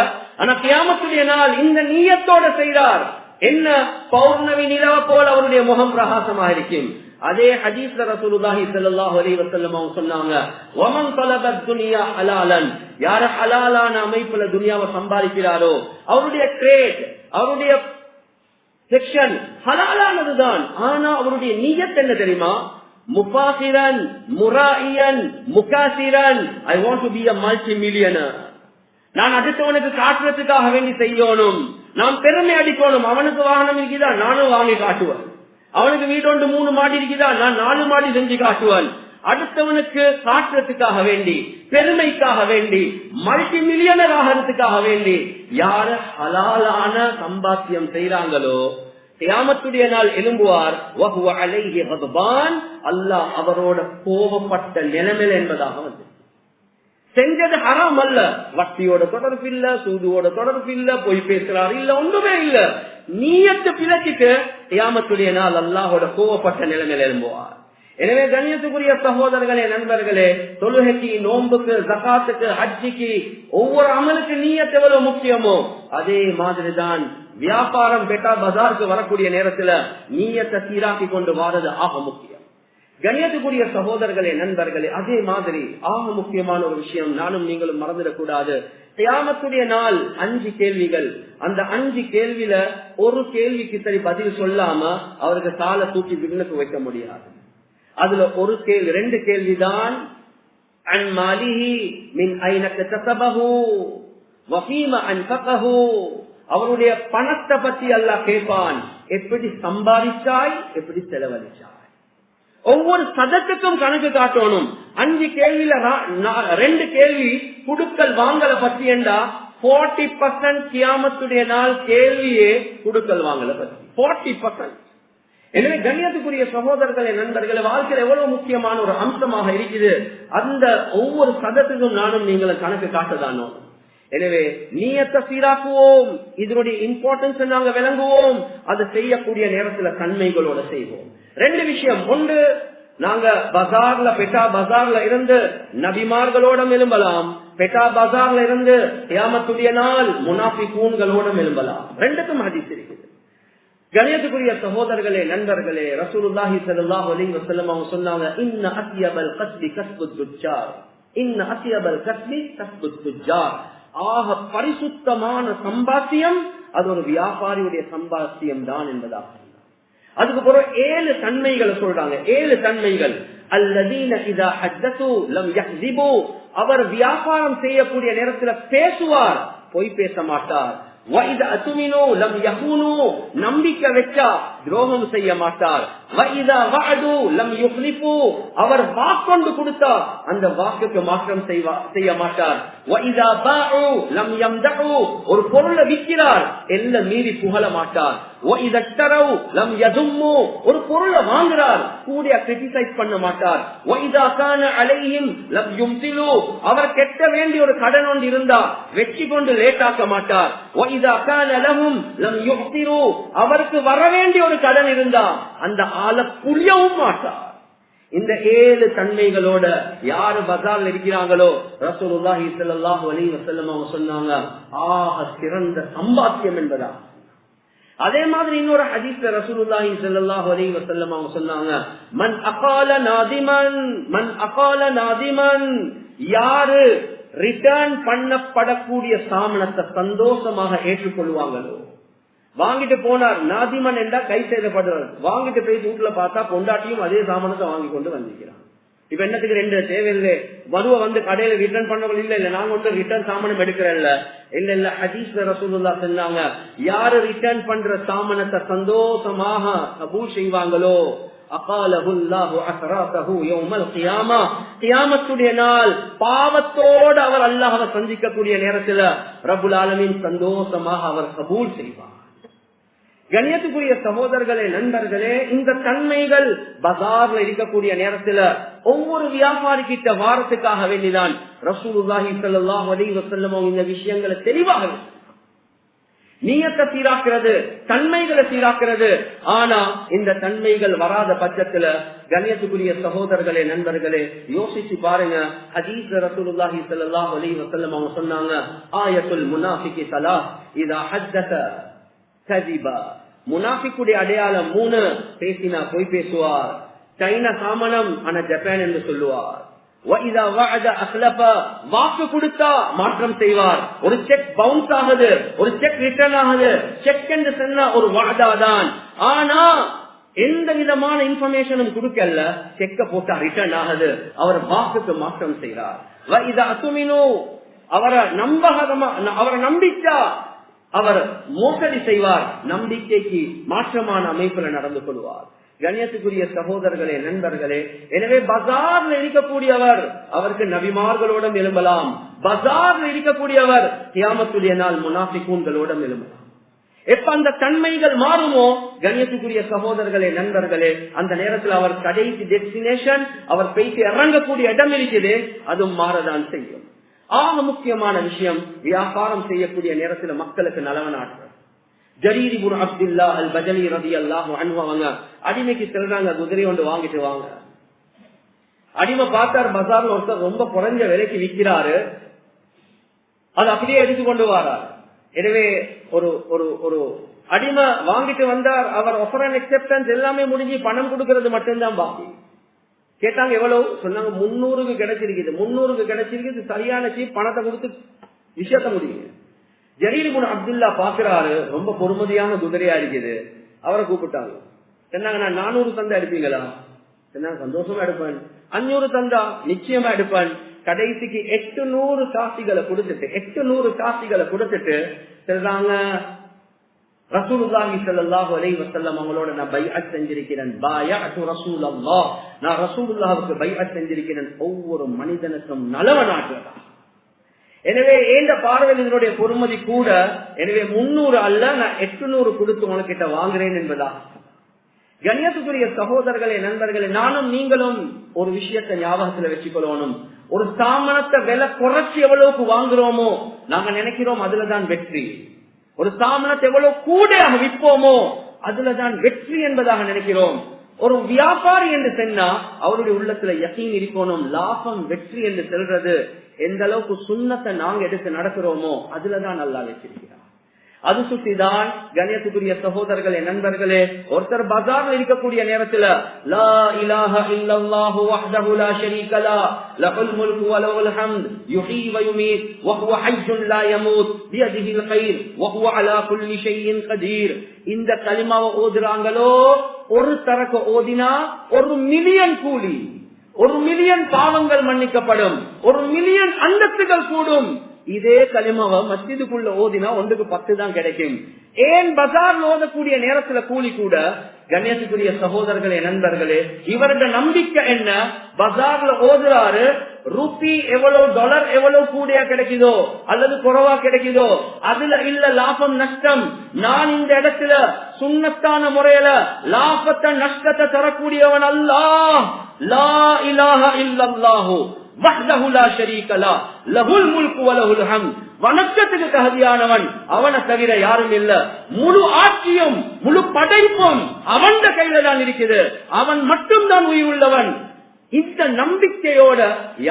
S1: ஆனா கியாமத்துடைய நாள் இந்த நியத்தோட செய்தார். என்ன, பௌர்ணமி நிலவ போல அவருடைய முகம் பிரகாசமா இருக்கும். அதே ஹதீஸ்ல ரசூலுல்லாஹி ஸல்லல்லாஹு அலைஹி வஸல்லம் அவங்க சொன்னாங்க, வமன் தலபத் துன்யா ஹலாலன், யார் ஹலாலான அமைப்புல துன்யாவை சம்பாதிக்கிறாரோ அவருடைய கிரேட், அவருடைய செக்ஷன் ஹலாலானதுதான். ஆனா அவருடைய நியத் என்ன தெரியுமா? முஃபாசிரன் முராயியன் முகாசிரன், I want to be a multi-millionaire. நான் அடுத்தவனுக்கு காட்டுறதுக்காக வேண்டி செய்யணும், நான் பெருமை அடிக்கணும். அவனுக்கு வாகனம் இருக்குதா, நானும் வாங்கி காட்டுவேன். அவனுக்கு வீடு ஒன்று 3 மாடி இருக்குதா, நான் 4 மாடி செஞ்சு காட்டுவேன். அடுத்தவனுக்கு காட்டுறதுக்காக வேண்டி, பெருமைக்காக வேண்டி, மல்டி மில்லியனர் ஆகிறதுக்காக வேண்டி யாரு ஹலாலான சம்பாத்தியம் செய்யறாங்களோ கியாமத்துடைய நாள் எழும்புவார். வஹுவ அலைஹி கத்பான், அல்லாஹ் அவரோட கோபப்பட்ட நிலைமையில் என்பதாக வந்து செஞ்சது ஹராம் அல்ல. வட்டியோட தொடர்பு இல்ல, சூதுவோட தொடர்பு இல்ல, பொய் பேசுறாரு இல்ல, ஒன்றுமே இல்ல. நீயத்து பிழைச்சிட்டு கியாமத்துடைய நாள் அல்லாஹோட கோபப்பட்ட நிலைமையில் எழும்புவார். எனவே கண்ணியத்துக்குரிய சகோதரர்களே, நண்பர்களே, தொழுகைக்கு, நோன்புக்கு, ஜகாத்துக்கு, ஹஜ்ஜிக்கு, ஒவ்வொரு அமலுக்கு நீயத் எவ்வளவு முக்கியமோ அதே மாதிரிதான் வியாபாரம் பெட்டா பஜாருக்கு வரக்கூடிய நேரத்துல நீயத்தை சீராக்கி கொண்டு வாரது ஆக முக்கியம். கண்ணியத்துக்குரிய சகோதரர்களே, நண்பர்களே, அதே மாதிரி ஆக முக்கியமான ஒரு விஷயம் நானும் நீங்களும் மறந்துடக்கூடாது. கியாமத்துடைய நாள் 5 கேள்விகள். அந்த 5 கேள்வியில ஒரு கேள்விக்கு சரி பதில் சொல்லாம அவருக்கு காலை தூக்கி விண்ணுக்கு வைக்க முடியாது. அதுல ஒரு கேள்வி, 2 கேள்விதான். அன் மாலிஹி மின் ஐன கஸபஹு வ ஃபீமா அன்ஃபகஹு, அவருடைய பணத்தை பத்தி அல்லாஹ் கேட்பான். எப்படி சம்பாதிச்சாய், எப்படி செலவழிச்சாய். ஒவ்வொரு சதத்துக்கும் கணக்கு காட்டணும். 5 கேள்வியில 2 கேள்வி குடுக்கல் வாங்கல பத்தி என்றா 40% கியாமத்துடைய நாள் கேள்வியே குடுக்கல் வாங்கல பத்தி 40%. எனவே கண்ணியத்துக்குரிய சகோதரர்களே, நண்பர்களே, வாழ்க்கையில் எவ்வளவு முக்கியமான ஒரு அம்சமாக இருக்குது. அந்த ஒவ்வொரு சதத்துக்கும் நானும் நீங்களும் கணக்கு காட்டதானோ. எனவே நீயத்தை சீராக்குவோம், இதனுடைய இம்பார்ட்டன்ஸ் நாங்க விளங்குவோம். அது செய்யக்கூடிய நேரத்துல தன்மைகளோட செய்வோம். 2 விஷயம். ஒன்று, நாங்க பஜார்ல பெட்டா பஜார்ல இருந்து நபிமார்களோட எழும்பலாம், பெட்டா பஜார்ல இருந்து கியாமத்துடைய நாள் முனாஃபிகூன்களோட எழும்பலாம். 2க்கும் ஹதீஸ் இருக்குது. கண்ணியத்துக்குரிய சகோதரர்களே, நண்பர்களே, ரசூலுல்லாஹி ஸல்லல்லாஹு அலைஹி வஸல்லம் அவங்க சொன்னாங்க, இன்ன அத்யபல் கஸ்பி கஸ்புத் துஜ்ஜார், இன்ன அத்யபல் கஸ்பி கஸ்புத் துஜ்ஜார். ஆக பரிசுத்தமான சம்பாத்தியம் அது ஒரு வியாபாரியுடைய சம்பாத்தியம் தான் என்பதாக. அதுக்கு பிறகு 7 தன்மைகளை சொல்றாங்க. 7 தன்மைகள். அல்லதீன இதா ஹத்தஸு லம் யக்ஸிபு, அவர் வியாபாரம் செய்யக்கூடிய நேரத்தில் பேசுவார், பொய் பேச மாட்டார். வைதா அத்துமினு லம் யஹூனு, நம்பிக்கை வச்சா துரோகம் செய்ய மாட்டார். வைதா வஅது லம் யுக்லிஃபு, அவர் வாக்கொண்டு கொடுத்தா அந்த வாக்குக்கு மாற்றம் செய்ய மாட்டார். வைதா பாஉ லம் யம்தஉ, ஒரு பொருளை விற்கிறார் எல்லாம் மீறி புகழ மாட்டார். வைதா தரவு லம் யதும்மு, ஒரு பொருளை வாங்குறார் கூட கிரிட்டிசைஸ் பண்ண மாட்டார். வைதா கான அலைஹிம் லம் யும்திலு, அவர் கெட்ட வேண்டிய ஒரு கடன் ஒன்று இருந்தா வெற்றி கொண்டு லேட்டாக்க மாட்டார். வைதா கான லஹும் லம் யுஹ்திரு, அவருக்கு வர வேண்டிய ஒரு கடன் இருந்தா அந்த ஆளை புரியவும் மாட்டார். இந்த 7 தன்மைகளோட யாரு பஜார்ல இருக்கிறாங்களோ ரசூலுல்லாஹி ஸல்லல்லாஹு அலைஹி வஸல்லம் அவங்க சொன்னாங்க, ஆக சிறந்த சம்பாத்தியம் என்பதா. அதே மாதிரி இன்னொரு ஹதீஸ்ல ரசூலுல்லாஹி ஸல்லல்லாஹு அலைஹி வஸல்லம் அவங்க சொன்னாங்க, மன் அகால நாதிமன், மன் அகால நாதிமன், யாரு ரிட்டர்ன் பண்ணப்படக்கூடிய சாமனத்தை சந்தோஷமாக ஏற்றுக்கொள்வாங்களோ. வாங்கிட்டு போனார், நாதிமன் என்றா கை செய்யப்படுறார், வாங்கிட்டு போய் வீட்டுல பார்த்தா பொண்டாட்டியும் அதே சாமானத்தை வாங்கி கொண்டு வந்திருக்கிறான். இப்ப என்னத்துக்கு 2 தேவையில்லை, மருவ வந்து கடையில ரிட்டர்ன் பண்ணவங்க இல்ல இல்ல நாங்க வந்து ரிட்டர்ன் சாமானம் எடுக்கிறேன் இல்ல இல்ல. ஹதீஸ்ல ரசூலுல்லாஹ் சொன்னாங்க, யாரு ரிட்டர்ன் பண்ற சாமானத்தை சந்தோஷமாக கபூல் செய்வாங்களோ அகாலஹுல்லாஹு அஸ்ராதஹு யௌமல் கியாமா, கியாமத்துடைய நாள் பாவத்தோடு அவர் அல்லாஹ்வை சந்திக்கக்கூடிய நேரத்துல ரப்புல் ஆலமீன் சந்தோஷமாக அவர் கபூல் செய்வார். கண்ணியத்துக்குரிய சகோதரர்களே, நண்பர்களே, இந்த தன்மைகள் பஜார்ல இருக்கக்கூடிய நேரத்துல ஒவ்வொரு வியாபாரி கிட்ட வாரத்துக்காக வேண்டிதான் ரசூலுல்லாஹி ஸல்லல்லாஹு அலைஹி வஸல்லம் இந்த விஷயங்களை தெளிவாக நியத்தை சீராக்கிறது, தன்மைகளை சீராக்கிறது. ஆனா இந்த தன்மைகள் வராத பட்சத்துல கண்ணியத்துக்குரிய சகோதரர்களே, நண்பர்களே, யோசிச்சு பாருங்க. ஹதீஸ் ரசூலுல்லாஹி ஸல்லல்லாஹு அலைஹி வஸல்லம் அவங்க சொன்னாங்க, ஆயத்துல் முனாஃபிகி ஸலாத் இதா ஹத்தஸ கஸிபா. முனாஃபிக்குடைய அடையாளம் 3. பேசினா பொய் பேசுவார், சைனா சாமனம் ஆனா ஜப்பான் என்று சொல்லுவார். வாக்கு கொடுத்தா மாற்றம் செய்வார். ஒரு செக் பவுன்ஸ் ஆகுது, ஒரு செக் ரிட்டர்ன் ஆகுது. செக் என்று சொன்னா ஒரு வாதாதான், ஆனா எந்த விதமான இன்ஃபர்மேஷனும் கொடுக்கல, செக்க போட்டா ரிட்டர்ன் ஆகுது. அவர் வாக்குக்கு மாற்றம் செய்கிறார். அவரை அவரை நம்பிச்சா அவர் மோசடி செய்வார், நம்பிக்கைக்கு மாற்றமான அமைப்புல நடந்து கொள்வார். கண்ணியத்துக்குரிய சகோதரர்களே, நண்பர்களே, எனவே பஜார்ல இருக்கக்கூடியவர் அவருக்கு நபிமார்களோட எழும்பலாம். பஜார்ல இருக்கக்கூடியவர் கியாமத்துடைய நாள் முனாஃபிகூன்களோட எழும்பலாம். எப்ப அந்த தன்மைகள் மாறுமோ, கண்ணியத்துக்குரிய சகோதரர்களே, நண்பர்களே, அந்த நேரத்தில் அவர் கடைசி டெஸ்டினேஷன், அவர் பேசி இறங்கக்கூடிய இடம் இருக்குது, அதுவும் மாறதான் செய்யும். ஆக முக்கியமான விஷயம், வியாபாரம் செய்யக்கூடிய நேரத்தில் மக்களுக்கு நலவனாற்ற. ஜரீர் இப்னு அப்துல்லா அல் பஜலி ரலியல்லாஹு அன்ஹு அவங்க அடிமைக்கு செல்றாங்க, குதிரை ஒன்று வாங்கிட்டு வாங்க. அடிமை பார்த்தார், பஜார்ல ஒருத்தர் ரொம்ப குறைஞ்ச விலைக்கு விற்கிறாரு, அது அப்படியே எடுத்துக்கொண்டு வரார். எனவே ஒரு ஒரு ஒரு அடிமை வாங்கிட்டு வந்தார். அவர் ஆஃபர் அண்ட் அக்செப்டன்ஸ் எல்லாமே முடிஞ்சு பணம் கொடுக்கறது மட்டும்தான் பாக்கி. கேட்டாங்க எவ்வளவு, சொன்னாங்க 300க்கு கிடைச்சிருக்குது. 300க்கு கிடைச்சிருக்கு, சரியான சீப், பணத்தை கொடுத்து விஷயத்த முடியுங்க. ஜரீர் இப்னு அப்துல்லா பாக்குறாரு, ரொம்ப பொறுமதியான குதிரையா இருக்குது. அவரை கூப்பிட்டாங்க, சொன்னாங்க நான் 400 தந்தா எடுப்பீங்களா? சொன்னாங்க சந்தோஷமா எடுப்பேன். 500 தந்தா நிச்சயமா எடுப்பேன். கடைசிக்கு 800 காசிகளை கொடுத்துட்டு சொல்றாங்க, ரசூலுல்லாஹி ஸல்லல்லாஹு அலைஹி வஸல்லம் அவங்களோட நான் பைஅத் செஞ்சிருக்கிறேன். பாயஅது ரசூலுல்லாஹ், நான் ரசூலுல்லாஹ்வுக்கு பைஅத் செஞ்சிருக்கிறேன். ஒவ்வொரு மனிதனுக்கும் நலவனாக்குறதா. எனவே இந்த பார்வையில் இதனுடைய பொறுமதி கூட. எனவே 300 அல்ல, நான் 800 கொடுத்து உனக்கிட்ட வாங்குறேன் என்பதா. கண்ணியத்துக்குரிய சகோதரர்களே, நண்பர்களே, நானும் நீங்களும் ஒரு விஷயத்தை ஞாபகத்துல வச்சுக்கொள்ளணும். ஒரு சாமானத்தை விலை குறைச்சி எவ்வளவுக்கு வாங்குறோமோ நாங்க நினைக்கிறோம் அதுலதான் வெற்றி. ஒரு சாமானத்தை எவ்வளவு கூட விற்போமோ அதுலதான் வெற்றி என்பதாக நினைக்கிறோம். ஒரு வியாபாரி என்று சொன்னா அவருடைய உள்ளத்துல யகீன் இருக்கணும், லாபம் வெற்றி என்று சொல்றது எந்த அளவுக்கு சுன்னத்தை நாங்க எடுத்து நடக்கிறோமோ அதுலதான் நல்லா வச்சிருக்கிறார். அது சுற்றிதான் கண்ணியத்துக்குரிய சகோதரர்களே, நண்பர்களே, ஒருத்தர் பஜார்ல இருக்கக்கூடிய நேரத்துல லா இலாஹ இல்லல்லாஹு வஹ்தஹு லா ஷரீக லஹு லஹுல் முல்கு வ லஹுல் ஹம்த் யுஹ்யி வ யுமீத் வ ஹுவ ஹய்யுன் லா யமூத் பியதிஹில் கைர் வ ஹுவ அலா குல்லி ஷைஇன் கதீர். இந்த கலிமாவை ஓதுறாங்களோ, ஒரு தரக்கு ஓதினா 1 மில்லியன் கூலி, 1 மில்லியன் பாவங்கள் மன்னிக்கப்படும், 1 மில்லியன் அந்தஸ்துகள் கூடும். இதே கலிமாவை மஸ்ஜிதுக்குள்ள ஓதினா 1க்கு 10 தான் கிடைக்கும். ஏன் பஜார் ஓதக்கூடிய நேரத்துல கூலி கூட. கண்ணியத்துக்குரிய சகோதரர்களே, நண்பர்களே, இவருடைய நம்பிக்கை என்ன? பஜார்ல ஓதுறாரு, ரூபி எவ்வளவு, டாலர் எவ்வளவு கூடியா கிடைக்குதோ அல்லது குறைவா கிடைக்குதோ அதுல இல்ல லாபம் நஷ்டம். நான் இந்த இடத்துல சுன்னத்தான முறையில லாபத்தை நஷ்டத்தை தரக்கூடியவன் அல்லாஹ். லா இலாஹ இல்லல்லாஹு வஹ்தஹு லா ஷரீக லஹு லஹுல் முல்கு வ லஹுல் ஹம்த். வணக்கத்துக்கு தகுதியானவன் அவனை தவிர யாரும் இல்ல. முழு ஆட்சியும் முழு படைப்பும் அவன் கையில தான் இருக்குது. அவன் மட்டும்தான் உயிர் உள்ளவன். இந்த நம்பிக்கையோட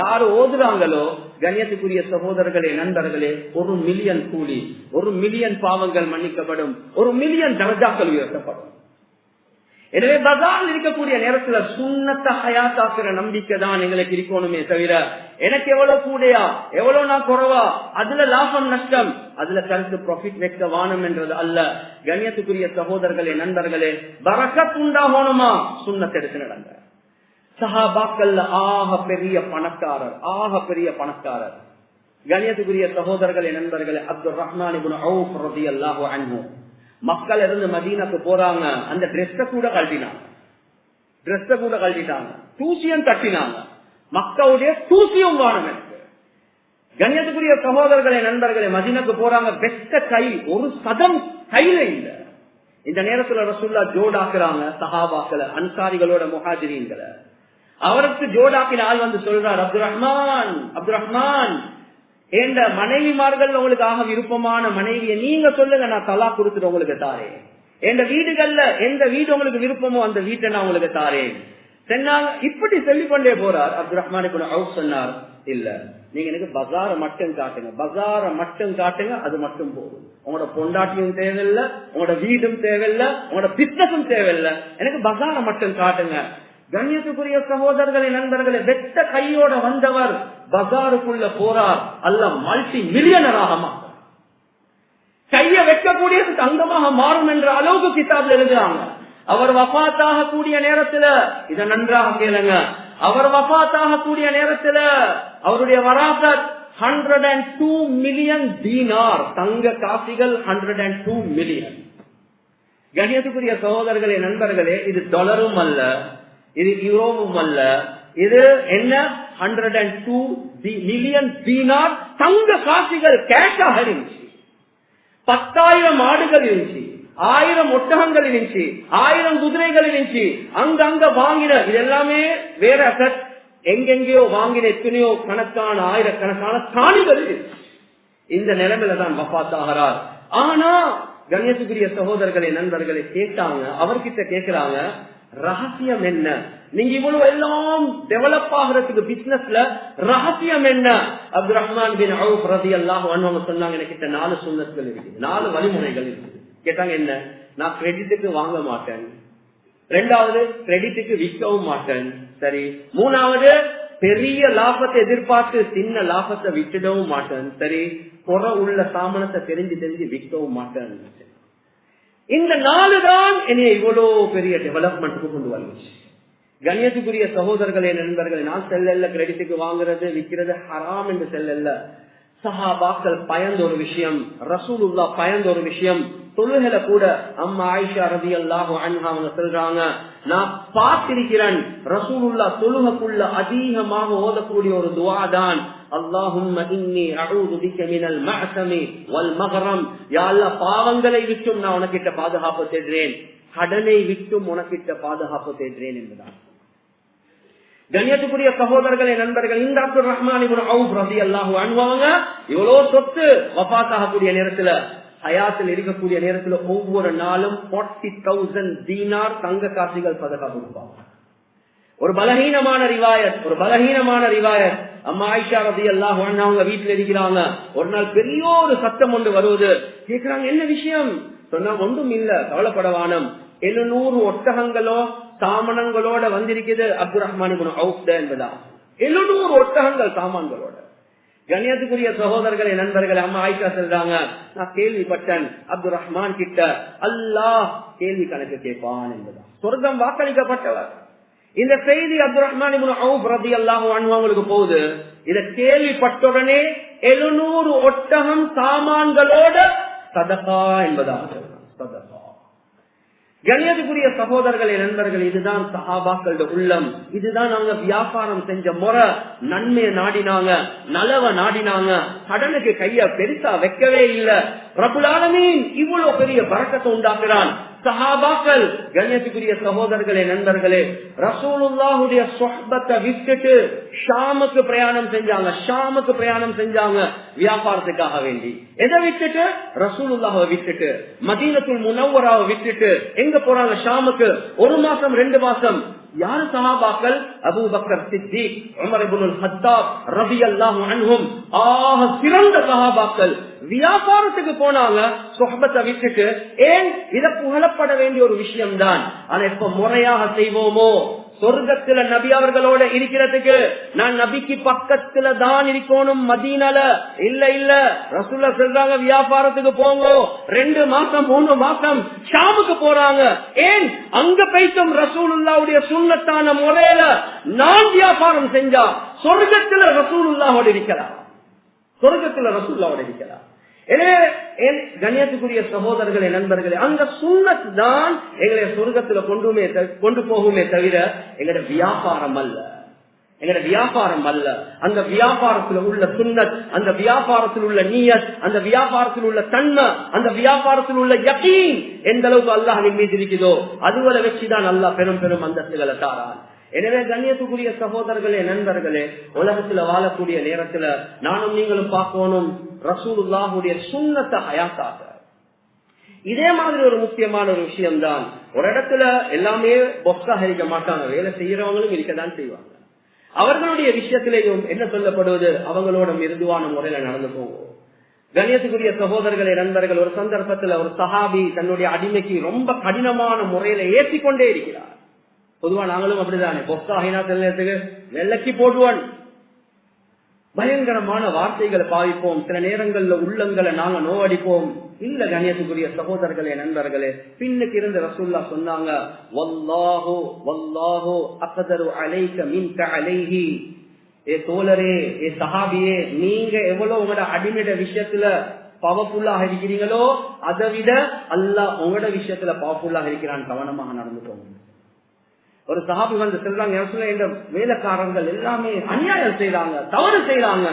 S1: யாரு ஓதுறாங்களோ, கண்ணியத்துக்குரிய சகோதரர்களே, நண்பர்களே, 1 மில்லியன் கூலி, 1 மில்லியன் பாவங்கள் மன்னிக்கப்படும், 1 மில்லியன் தரஜாக்கள் உயர்த்தப்படும். எனவே பஜார்ல இருக்கக்கூடிய நேரத்துல சுன்னத்தை ஹயாத்தாக்குற நம்பிக்கை தான் எங்களுக்கு இருக்கணுமே தவிர எனக்கு எவ்வளவு கூடையா எவ்வளவு நான் குறைவா அதுல லாபம் நஷ்டம் அதுல கருத்து ப்ராஃபிட் வைக்க வானம் என்றது அல்ல. கண்ணியத்துக்குரிய சகோதரர்களே, நண்பர்களே, பரக்கத் உண்டாகணுமா சுன்னத்தை எடுத்து நடங்க. சஹாபாக்கள் ஆக பெரிய பணக்காரர் கண்ணியத்துக்குரிய சகோதரர்களே, நண்பர்களே, அப்துல் ரஹ்மான் இப்னு அவுஃப் ரலியல்லாஹு அன்ஹு மக்கள் இருந்து மதீனாக்கு போறாங்க. அந்த ட்ரெஸ்ஸ கூட கழட்டிட்டாங்க, தூசியம் தட்டினாங்க. மக்களுடைய தூசியும் வானம். கண்ணியத்துக்குரிய சகோதரர்களே, நண்பர்களே, மதீனாக்கு போறாங்க. வெட்ட கை, ஒரு சதம் கையில இல்ல. இந்த நேரத்துல ரசூலுல்லாஹ் ஜோடாக்குறாங்க சஹாபாக்களை, அன்சாரிகளோட முஹாஜிரீன்களை. அவருக்கு ஜோடாக்கின ஆள் வந்து சொல்றார், அப்துல் ரஹ்மான் என்ற மனைவிமார்கள் உங்களுக்கு ஆக விருப்பமான மனைவியை நீங்க சொல்லுங்க, நான் தலா கொடுத்துட்டு உங்களுக்கு தாரேன். எந்த வீடுகள்ல எந்த வீடு உங்களுக்கு விருப்பமோ அந்த வீட்டை நான் உங்களுக்கு தாரேன் சொன்னாங்க. இப்படி சொல்லிக் கொண்டே போறார். அப்துல் ரஹ்மான் இப்னு அவுஃப் சொன்னார், இல்ல நீங்க எனக்கு பஜார மட்டும் காட்டுங்க, பஜார மட்டும் காட்டுங்க, அது மட்டும் போதும். உங்களோட பொண்டாட்டியும் தேவையில்லை, உங்களோட வீடும் தேவையில்லை, உங்களோட பிசினஸும் தேவையில்லை, எனக்கு பஜார மட்டும் காட்டுங்க. கண்ணியத்துக்குரிய சகோதரர்களை, நண்பர்களை, வெட்ட கையோட வந்தவர் பஜாருக்குள்ள போறார், அல்ல மல்டி மில்லியனராக மாறார். கைய வைக்கக்கூடியது தங்கமாக மாறும் என்ற அளவுக்கு கிதாப்ல எழுதுறாங்க. அவர் வஃபாத்தாக கூடிய நேரத்துல, இதை நன்றாக கேளுங்க, அவர் வஃபாத்தாக கூடிய நேரத்துல அவருடைய வராசத் 102 மில்லியன் தீனார், தங்க காசிகள் 102 மில்லியன். கண்ணியத்துக்குரிய சகோதரர்களே, நண்பர்களே, இது டாலரும் அல்ல, இது யூரோவும் அல்ல, இது என்ன 102 மில்லியன் தீனார் தங்க காசிகள் கேஷாக இருந்துச்சு. 10,000 ஆடுகள் இருந்துச்சு, 1000 ஒட்டகங்கள் இருந்துச்சு, 1000 குதிரைகள் இருந்துச்சு. அங்கங்க வாங்கின இது எல்லாமே வேற அசட், எங்கெங்கயோ வாங்கின எத்தனையோ கணக்கான ஆயிரக்கணக்கான காணிகள் இருந்துச்சு. இந்த நிலைமையில தான் வஃபாத் ஆகிறார். ஆனா கண்ணியத்துக்குரிய சகோதரர்களை, நண்பர்களை கேட்டாங்க, அவர்கிட்ட கேட்கிறாங்க, ரகசியம் என்ன? நீங்க இவ்வளவு எல்லாம் டெவலப் ஆகிறதுக்கு பிசினஸ்ல ரகசியம் என்ன? அப்துல் ரஹ்மான் பின் அவுஃப் ரலியல்லாஹு அன்ஹு சொன்னாங்க, எனக்கு 4 சுன்னத்துகள் இருக்கு, 4 வழிமுறைகள் இருக்கு. கேட்டாங்க, என்ன? நான் கிரெடிட்டுக்கு வாங்க மாட்டேன், 2வது கிரெடிட்டுக்கு விற்கவும் மாட்டேன், சரி, 3வது பெரிய லாபத்தை எதிர்பார்த்து சின்ன லாபத்தை விட்டுடவும் மாட்டேன், சரி, குறை உள்ள சாமனத்தை தெரிஞ்சு விற்கவும் மாட்டேன். இந்த 4 தான் என்னை இவ்வளவு பெரிய டெவலப்மெண்ட்டுக்கு கொண்டு வந்துச்சு. கண்ணியத்துக்குரிய சகோதரர்களே, நண்பர்களே, நான் செல்லல்ல கிரெடிட்டுக்கு வாங்குறது விற்கிறது ஹராம் என்று செல்லல்ல. சஹாபாக்கள் பயந்த ஒரு விஷயம், ரசூலுல்லாஹ் பயந்த ஒரு விஷயம். தொழுகையில கூட அம்மா ஆயிஷா ரலியல்லாஹு அன்ஹா அவங்க சொல்றாங்க, நான் பார்த்திருக்கிறேன் ரசூலுல்லாஹ் தொழுகைக்குள்ள அதிகமாக ஓதக்கூடிய ஒரு துஆ தான், அல்லாஹும்ம இன்னி அஊது பிக மினல் மஅஸமி வல் மக்ரம். யா அல்லாஹ், பாவங்களை விட்டும் நான் உனக்கிட்ட பாதுகாப்பு தேடுறேன், கடனை விட்டும் உனக்கிட்ட பாதுகாப்பு தேடுறேன் என்பதான். கண்ணியத்துக்குரிய சகோதரர்களே, நண்பர்கள், இந்த அப்துல் ரஹ்மான் இப்னு அவுஃப் ரலியல்லாஹு அன்ஹு அவங்க இவ்வளவு சொத்து வஃபாத் ஆகக்கூடிய நேரத்துல, ஹயாத்தில் இருக்கக்கூடிய நேரத்துல ஒவ்வொரு நாளும் 40,000 தீனார் தங்க காசுகள் சதகா கொடுப்பாங்க. ஒரு பலகீனமான ரிவாயத், அம்மா ஆயிஷா ரலியல்லாஹு அன்ஹா அவங்க வீட்டுல இருக்கிறாங்க. ஒரு நாள் பெரிய ஒரு சத்தம் ஒன்று வருவது. கேக்குறாங்க, என்ன விஷயம்? சொன்னா, ஒன்றும் இல்ல, கவலைப்படவானம், 700 ஒட்டகங்களோ சாமான்களோட வந்திருக்கிறது அப்துல் ரஹ்மான் இப்னு அவுஃப் என்பதா. 700 ஒட்டகங்கள் சாமான்களோட. கண்ணியத்துக்குரிய சகோதரர்களே, நண்பர்களே, அம்மா ஆயிஷா சொல்றாங்க, நான் கேள்விப்பட்டேன் அப்துல் ரஹ்மான் கிட்ட அல்லாஹ் கேள்வி கணக்கு கேட்பான் என்பதா. சொர்க்கம் வாக்களிக்கப்பட்டவர். இந்த செய்தி அப்துல் ரஹ்மான் இப்னு அவுஃப் ரலியல்லாஹு அன்ஹு அவங்களுக்கு போகுது. இத கேள்விப்பட்டவுடனே 700 ஒட்டகம் சாமான்களோட சதகா என்பதா. சதகா. கண்ணியத்துக்குரிய சகோதரர்களே, நண்பர்கள், இதுதான் சஹாபாக்களோட உள்ளம். இதுதான் அவங்க வியாபாரம் செஞ்ச முறை. நன்மையை நாடினாங்க, நலவை நாடினாங்க, கடனுக்கு கைய பெருசா வைக்கவே இல்லை. ரப்புல் ஆலமீன் இவ்வளவு பெரிய பரக்கத்தை உண்டாக்குறான். சஹாபாக்கள், கண்ணியத்துக்குரிய சகோதரர்களே, நண்பர்களே, ரசூலுல்லாஹுடைய சொஹ்பத்தை விட்டுட்டு ஷாமுக்கு பிரயாணம் செஞ்சாங்க வியாபாரத்துக்காக வேண்டி. எதை விட்டுட்டு? ரசூலுல்லாஹை விட்டுட்டு, மதீனத்துல் முனவ்வராவை விட்டுட்டு எங்க போறாங்க? ஷாமுக்கு. 1 மாசம் 2 மாசம். யாரு சஹாபாக்கள்? அபூபக்கர் சித்திக், உமர் இப்னுல் ஹத்தாப் ரலியல்லாஹு அன்ஹும் ஆக சிறந்த சஹாபாக்கள். வியாபாரத்துக்கு போனாங்க சொஹபத்தை விட்டுட்டு. ஏன்? இத புகழப்பட வேண்டிய ஒரு விஷயம் தான். ஆனா இப்ப முறையாக செய்வோமோ? சொர்க்கத்துல நபி அவர்களோட இருக்கிறதுக்கு நான் நபிக்கு பக்கத்துல தான் இருக்கணும், மதீனால இல்ல. ரசூலுல்லாஹ் சொல்றாங்க வியாபாரத்துக்கு போங்க. 2 மாசம் 3 மாசம் ஷாமுக்கு போறாங்க. ஏன்? அங்க போய்த்தும் ரசூலுல்லாஹ்வுடைய சுன்னத்தான முறையில நான் வியாபாரம் செஞ்சா சொர்க்கத்துல ரசூலுல்லாஹோட இருக்கலாம். எனவே கண்ணியத்துக்குரிய சகோதரர்களே, நண்பர்களே, அந்த சுன்னத் தான் எங்களை சொர்க்கத்துல கொண்டு போகுமே தவிர எங்களுடைய வியாபாரம் அல்ல. எங்கட வியாபாரம் அல்ல. அந்த வியாபாரத்தில் உள்ள சுன்னத், அந்த வியாபாரத்தில் உள்ள நியத், அந்த வியாபாரத்தில் உள்ள தன்மை, அந்த வியாபாரத்தில் உள்ள யகீன் எந்த அளவுக்கு அல்லாஹ்வின் மீது இருக்குதோ அதுவரை வச்சுதான் அல்லாஹ் பெரும் பெரும் அந்தஸ்துகளை தாரான். எனவே கண்ணியத்துக்குரிய சகோதரர்களே, நண்பர்களே, உலகத்துல வாழக்கூடிய நேரத்துல நானும் நீங்களும் பார்க்கணும் ரசூலுல்லாஹுடைய சுன்னத்தை ஹயாத்தாக. இதே மாதிரி ஒரு முக்கியமான ஒரு விஷயம் தான். ஒரு இடத்துல எல்லாமே பொஸ்ஸாக இருக்க மாட்டாங்க, வேலை செய்யறவங்களும் இருக்கதான் செய்வாங்க. அவர்களுடைய விஷயத்திலேயும் என்ன சொல்லப்படுவது, அவங்களோட மிருதுவான முறையில நடந்து போவோம். கண்ணியத்துக்குரிய சகோதரர்களே, நண்பர்கள், ஒரு சந்தர்ப்பத்துல ஒரு சஹாபி தன்னுடைய அடிமைக்கு ரொம்ப கடினமான முறையில ஏற்றிக்கொண்டே இருக்கிறார். பொதுவா நாங்களும் அப்படிதானே, பொஸ்ஸாகினா சில நேரத்துக்கு வெள்ளக்கி போடுவான், பயங்கரமான வார்த்தைகளை பாவிப்போம், சில நேரங்கள்ல உள்ளங்களை நாங்க நோவடிப்போம். இல்ல கண்ணியத்துக்குரிய சகோதரர்களே, நண்பர்களே, பின்னுக்கு இருந்து ரசூலுல்லாஹ் சொன்னாங்க, வல்லாஹு வல்லாஹு அக்தரு அலைக மின்க அலைஹி. ஏ தோழரே, ஏ சஹாபியே, நீங்க எவ்வளவு உங்களோட அடிமையோட விஷயத்துல பவர்ஃபுல்லாக இருக்கிறீங்களோ அதை விட அல்லாஹ் உங்களோட விஷயத்துல பவர்ஃபுல்லாக இருக்கிறான், கவனமாக நடந்து போங்க. ஒரு சஹாபி வந்து சொல்றாங்க, இந்த வேலைக்காரங்கள் எல்லாமே அநியாயம் செய்யறாங்க, தவறு செய்யறாங்க,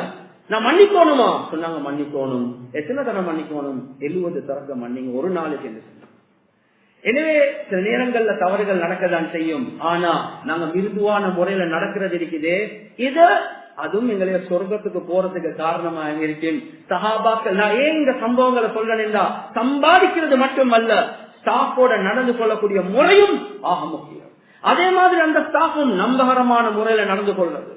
S1: நான் மன்னிக்கணுமா? சொன்னாங்க, மன்னிக்கணும். எத்தனை தடவை மன்னிக்கணும்? 70 தடவை மன்னிங்க ஒரு நாளைக்கு என்று சொன்னாங்க. எனவே சில நேரங்கள்ல தவறுகள் நடக்கதான் செய்யும். ஆனா நாங்க மிருதுவான முறையில நடக்கிறது இருக்குதே, இது அதுவும் எங்களைய சொர்க்கத்துக்கு போறதுக்கு காரணமா இருக்கும். சஹாபாக்கள், நான் ஏன் இந்த சம்பவங்களை சொல்றேன்னா, சம்பாதிக்கிறது மட்டுமல்ல, ஸ்டாஃபோட நடந்து கொள்ளக்கூடிய முறையும் ஆக முக்கியம். அதே மாதிரி அந்த ஸ்டாஃபும் நம்பகரமான முறையில நடந்து கொள்வது.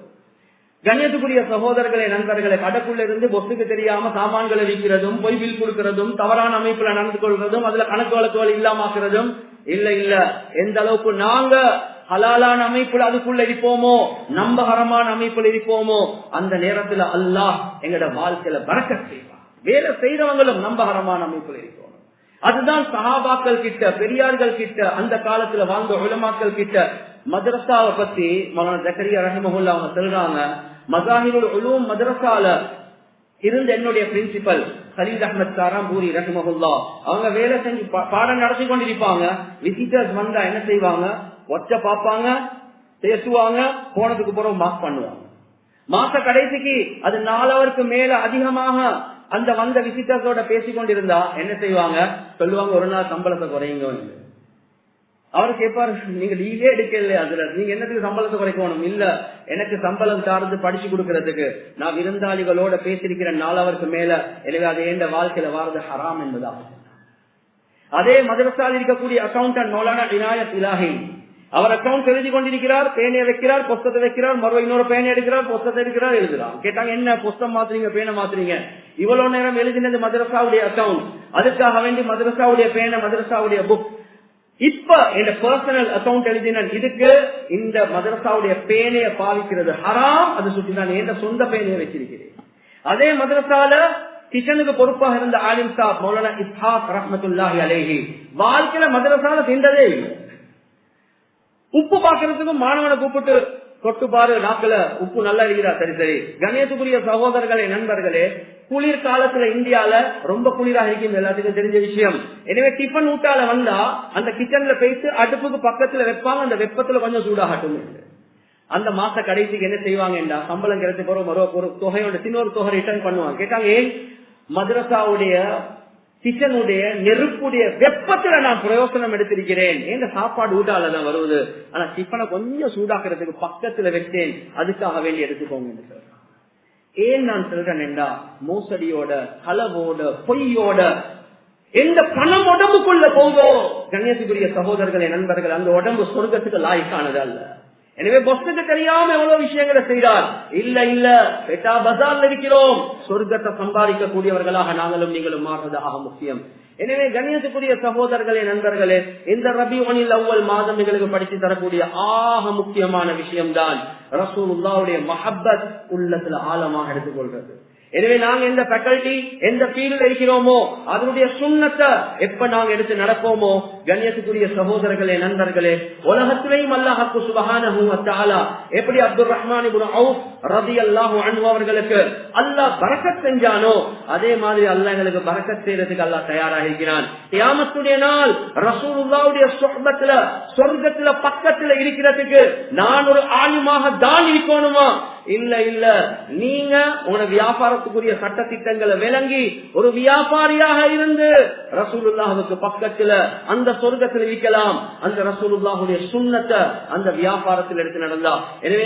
S1: கண்ணியத்துக்குரிய சகோதரர்களே, நண்பர்களை, கடைக்குள்ள இருந்து பொசுக்கு தெரியாம சாமான்களை விற்கிறதும், பொய் பில் கொடுக்கிறதும், தவறான அமைப்புல நடந்து கொள்றதும், அதுல கணக்கு வழக்குகள் இல்லாமக்கிறதும் இல்ல இல்ல. எந்த அளவுக்கு நாங்க ஹலாலான அமைப்புல அதுக்குள்ள இருப்போமோ, நம்பகரமான அமைப்புல இருப்போமோ, அந்த நேரத்துல அல்லாஹ் எங்கட வாழ்க்கையில பரக்கத் செய்வார். வேலை செய்யறவங்களும் நம்பகரமான அமைப்புல இருப்போம். அதுதான் சஹாபாக்கள் கிட்ட, பெரியார்கள் கிட்ட, அந்த காலத்துல வாழ்ந்த உலமாக்கள் கிட்ட மதரசாவை பத்தி மௌலானா ஜக்கரியா ரஹிமஹுல்லாஹ் அவங்க சொல்றாங்க, மஸாஹிருல் உலூம் மதரசால இருந்த என்னுடைய பிரின்சிபல் கலீல் அஹ்மத் சாராம்பூரி ரஹிமஹுல்லாஹ் அவங்க வேலை செஞ்சு பாடம் நடத்தி கொண்டிருப்பாங்க. விசிட்டர்ஸ் வந்தா என்ன செய்வாங்க, ஒச்ச பாப்பாங்க, பேசுவாங்க, போனதுக்கு பிறகு மார்க் பண்ணுவாங்க. மாச கடைசிக்கு அது 4 ஹவருக்கு மேல அதிகமாக அந்த வந்த விசிட்டர்ஸோட பேசிக்கொண்டிருந்தா என்ன செய்வாங்க, சொல்லுவாங்க, ஒரு நாள் சம்பளத்தை குறையுங்க. அவர் கேட்பாரு, நீங்க லீவே எடுக்கல, அதுல நீங்க என்னத்துக்கு சம்பளத்தை குறைக்கணும்? இல்ல, எனக்கு சம்பளம் சார்ந்து படிச்சு கொடுக்கறதுக்கு நான் விருந்தாளிகளோட பேசிருக்கிறேன் 4 ஹவருக்கு மேல, எனவே அது எந்த வாழ்க்கையில வாரது ஹராம் என்பதா. அதே மதரசாவில் இருக்கக்கூடிய அக்கௌண்டன்ட் மௌலானா இனாயத் இலாஹி, அவர் அக்கௌண்ட் எழுதி கொண்டிருக்கிறார், பேனையை வைக்கிறார், புஸ்தத்தை வைக்கிறார், மறுவ இன்னொரு பேனை எடுக்கிறார், புஸ்தத்தை எடுக்கிறார், எழுதுறார். கேட்டாங்க, என்ன புஸ்தம் மாத்துறீங்க, பேனை மாத்துறீங்க? இவ்வளவு நேரம் எழுதினது மதரசாவுடைய அக்கௌண்ட், அதுக்காக வேண்டி மதரசாவுடைய பேனை, மதரசாவுடைய புக். இப்ப இந்த பர்சனல் அக்கௌண்ட் எழுதின இதுக்கு இந்த மதரசாவுடைய பேனையை பாவிக்கிறது ஹராம். அது சுற்றிதான் எந்த சொந்த பேனையை வச்சிருக்கிறேன். அதே மதரசால கிச்சனுக்கு பொறுப்பாக இருந்த ஆலிம் சாப் மௌலானா இஸ்ஹாக் ரஹ்மத்துல்லாஹி அலைஹி வாழ்க்கையில மதரசால சென்றதே இல்லை. உப்பு பாக்குறதுக்கும் மாணவனை கூப்பிட்டு தொட்டு பாரு, நாக்குல உப்பு நல்லா இருக்கிறா, சரி சரி. கணேசத்துக்குரிய சகோதரர்களே, நண்பர்களே, குளிர் காலத்துல இந்தியால ரொம்ப குளிராக இருக்கும், எல்லாத்துக்கும் தெரிஞ்ச விஷயம். எனவே டிஃபன் ஊட்டால வந்தா அந்த கிச்சன்ல போயிட்டு அடுப்புக்கு பக்கத்துல வைப்பாங்க, அந்த வெப்பத்துல கொஞ்சம் சூடாகட்டும். அந்த மாச கடைசிக்கு என்ன செய்வாங்கடா, சம்பளம் கிடைச்ச பிறகு ஒரு தொகையோட சின்ன ஒரு தொகை ரிட்டர்ன் பண்ணுவாங்க. கேட்டாங்க, ஏன்? மதரசாவுடைய கிச்சனுடைய நெருப்புடைய வெப்பத்துல நான் பிரயோசனம் எடுத்திருக்கிறேன். எங்க சாப்பாடு ஊட்டாலதான் வருவது, ஆனா டிஃபனை கொஞ்சம் சூடாக்குறதுக்கு பக்கத்துல வச்சேன், அதுக்காக வேண்டி எடுத்துக்கோங்க சார். ஏன் நான் சொல்றேன்டா, மோசடியோட, களவோட, பொய்யோட எந்த பணம் உடம்புக்குள்ள போதோ, கண்ணியத்துக்குரிய சகோதரர்களே, நண்பர்கள், அந்த உடம்பு சொர்க்கத்துக்கு லாய்க்கானது அல்ல. எனவே பொஸ்துக்கு தெரியாம எவ்வளவு விஷயங்களை செய்தார். இல்ல இல்ல, பெட்டா பஜார்ல இருக்கிறோம், சொர்க்கத்தை சம்பாதிக்க கூடியவர்களாக நாங்களும் நீங்களும் மாறுவதாக முக்கியம். எனவே கண்ணியத்துக்குரிய சகோதரர்களே, நண்பர்களே, இந்த ரபியுல் அவ்வல் மாதம் எங்களுக்கு படித்து தரக்கூடிய ஆக முக்கியமான விஷயம்தான் ரசூலுல்லாஹ்வுடைய மஹப்பத் உள்ளத்துல ஆழமாக எடுத்துக்கொள்றது. எனவே நாங்க எந்த ஃபேக்கல்டி, எந்த ஃபீல்ட்ல இருக்கிறோமோ அதனுடைய சுன்னத்தை எப்ப நாங்க எடுத்து நடப்போமோ, கண்ணியத்துக்குரிய சகோதரர்களே, நண்பர்களே, உலகத்திலேயும் அல்லாஹ் சுப்ஹானஹு வ தஆலா எப்படி அப்துர் ரஹ்மான் இப்னு அவுஃப் ரலியல்லாஹு அன்ஹு அவர்களுக்கு அல்லாஹ் பரக்கத் செஞ்சானோ அதே மாதிரி அல்லாஹ் எங்களுக்கு பரக்கத் செய்யறதுக்கு அல்லாஹ் தயாராக இருக்கிறான். கியாமத்துடைய நாள் ரசூலுல்லாஹ்வுடைய சுஹ்பத்துல சொர்க்கத்துல பக்கத்துல இருக்கிறதுக்கு நான் ஒரு ஆலிமாக தான் இருக்கணுமா? இல்ல இல்ல, நீங்க உங்க வியாபாரத்துக்குரிய சட்ட திட்டங்களை விளங்கி ஒரு வியாபாரியாக இருந்து ரசூலுல்லாஹ்வுக்கு பக்கத்துல அந்த சொர்க்கத்தில் இருக்கலாம். அந்த ரசூலுல்லாஹ்வுடைய சுன்னத்தை அந்த வியாபாரத்தில் எடுத்து நடந்தா. எனவே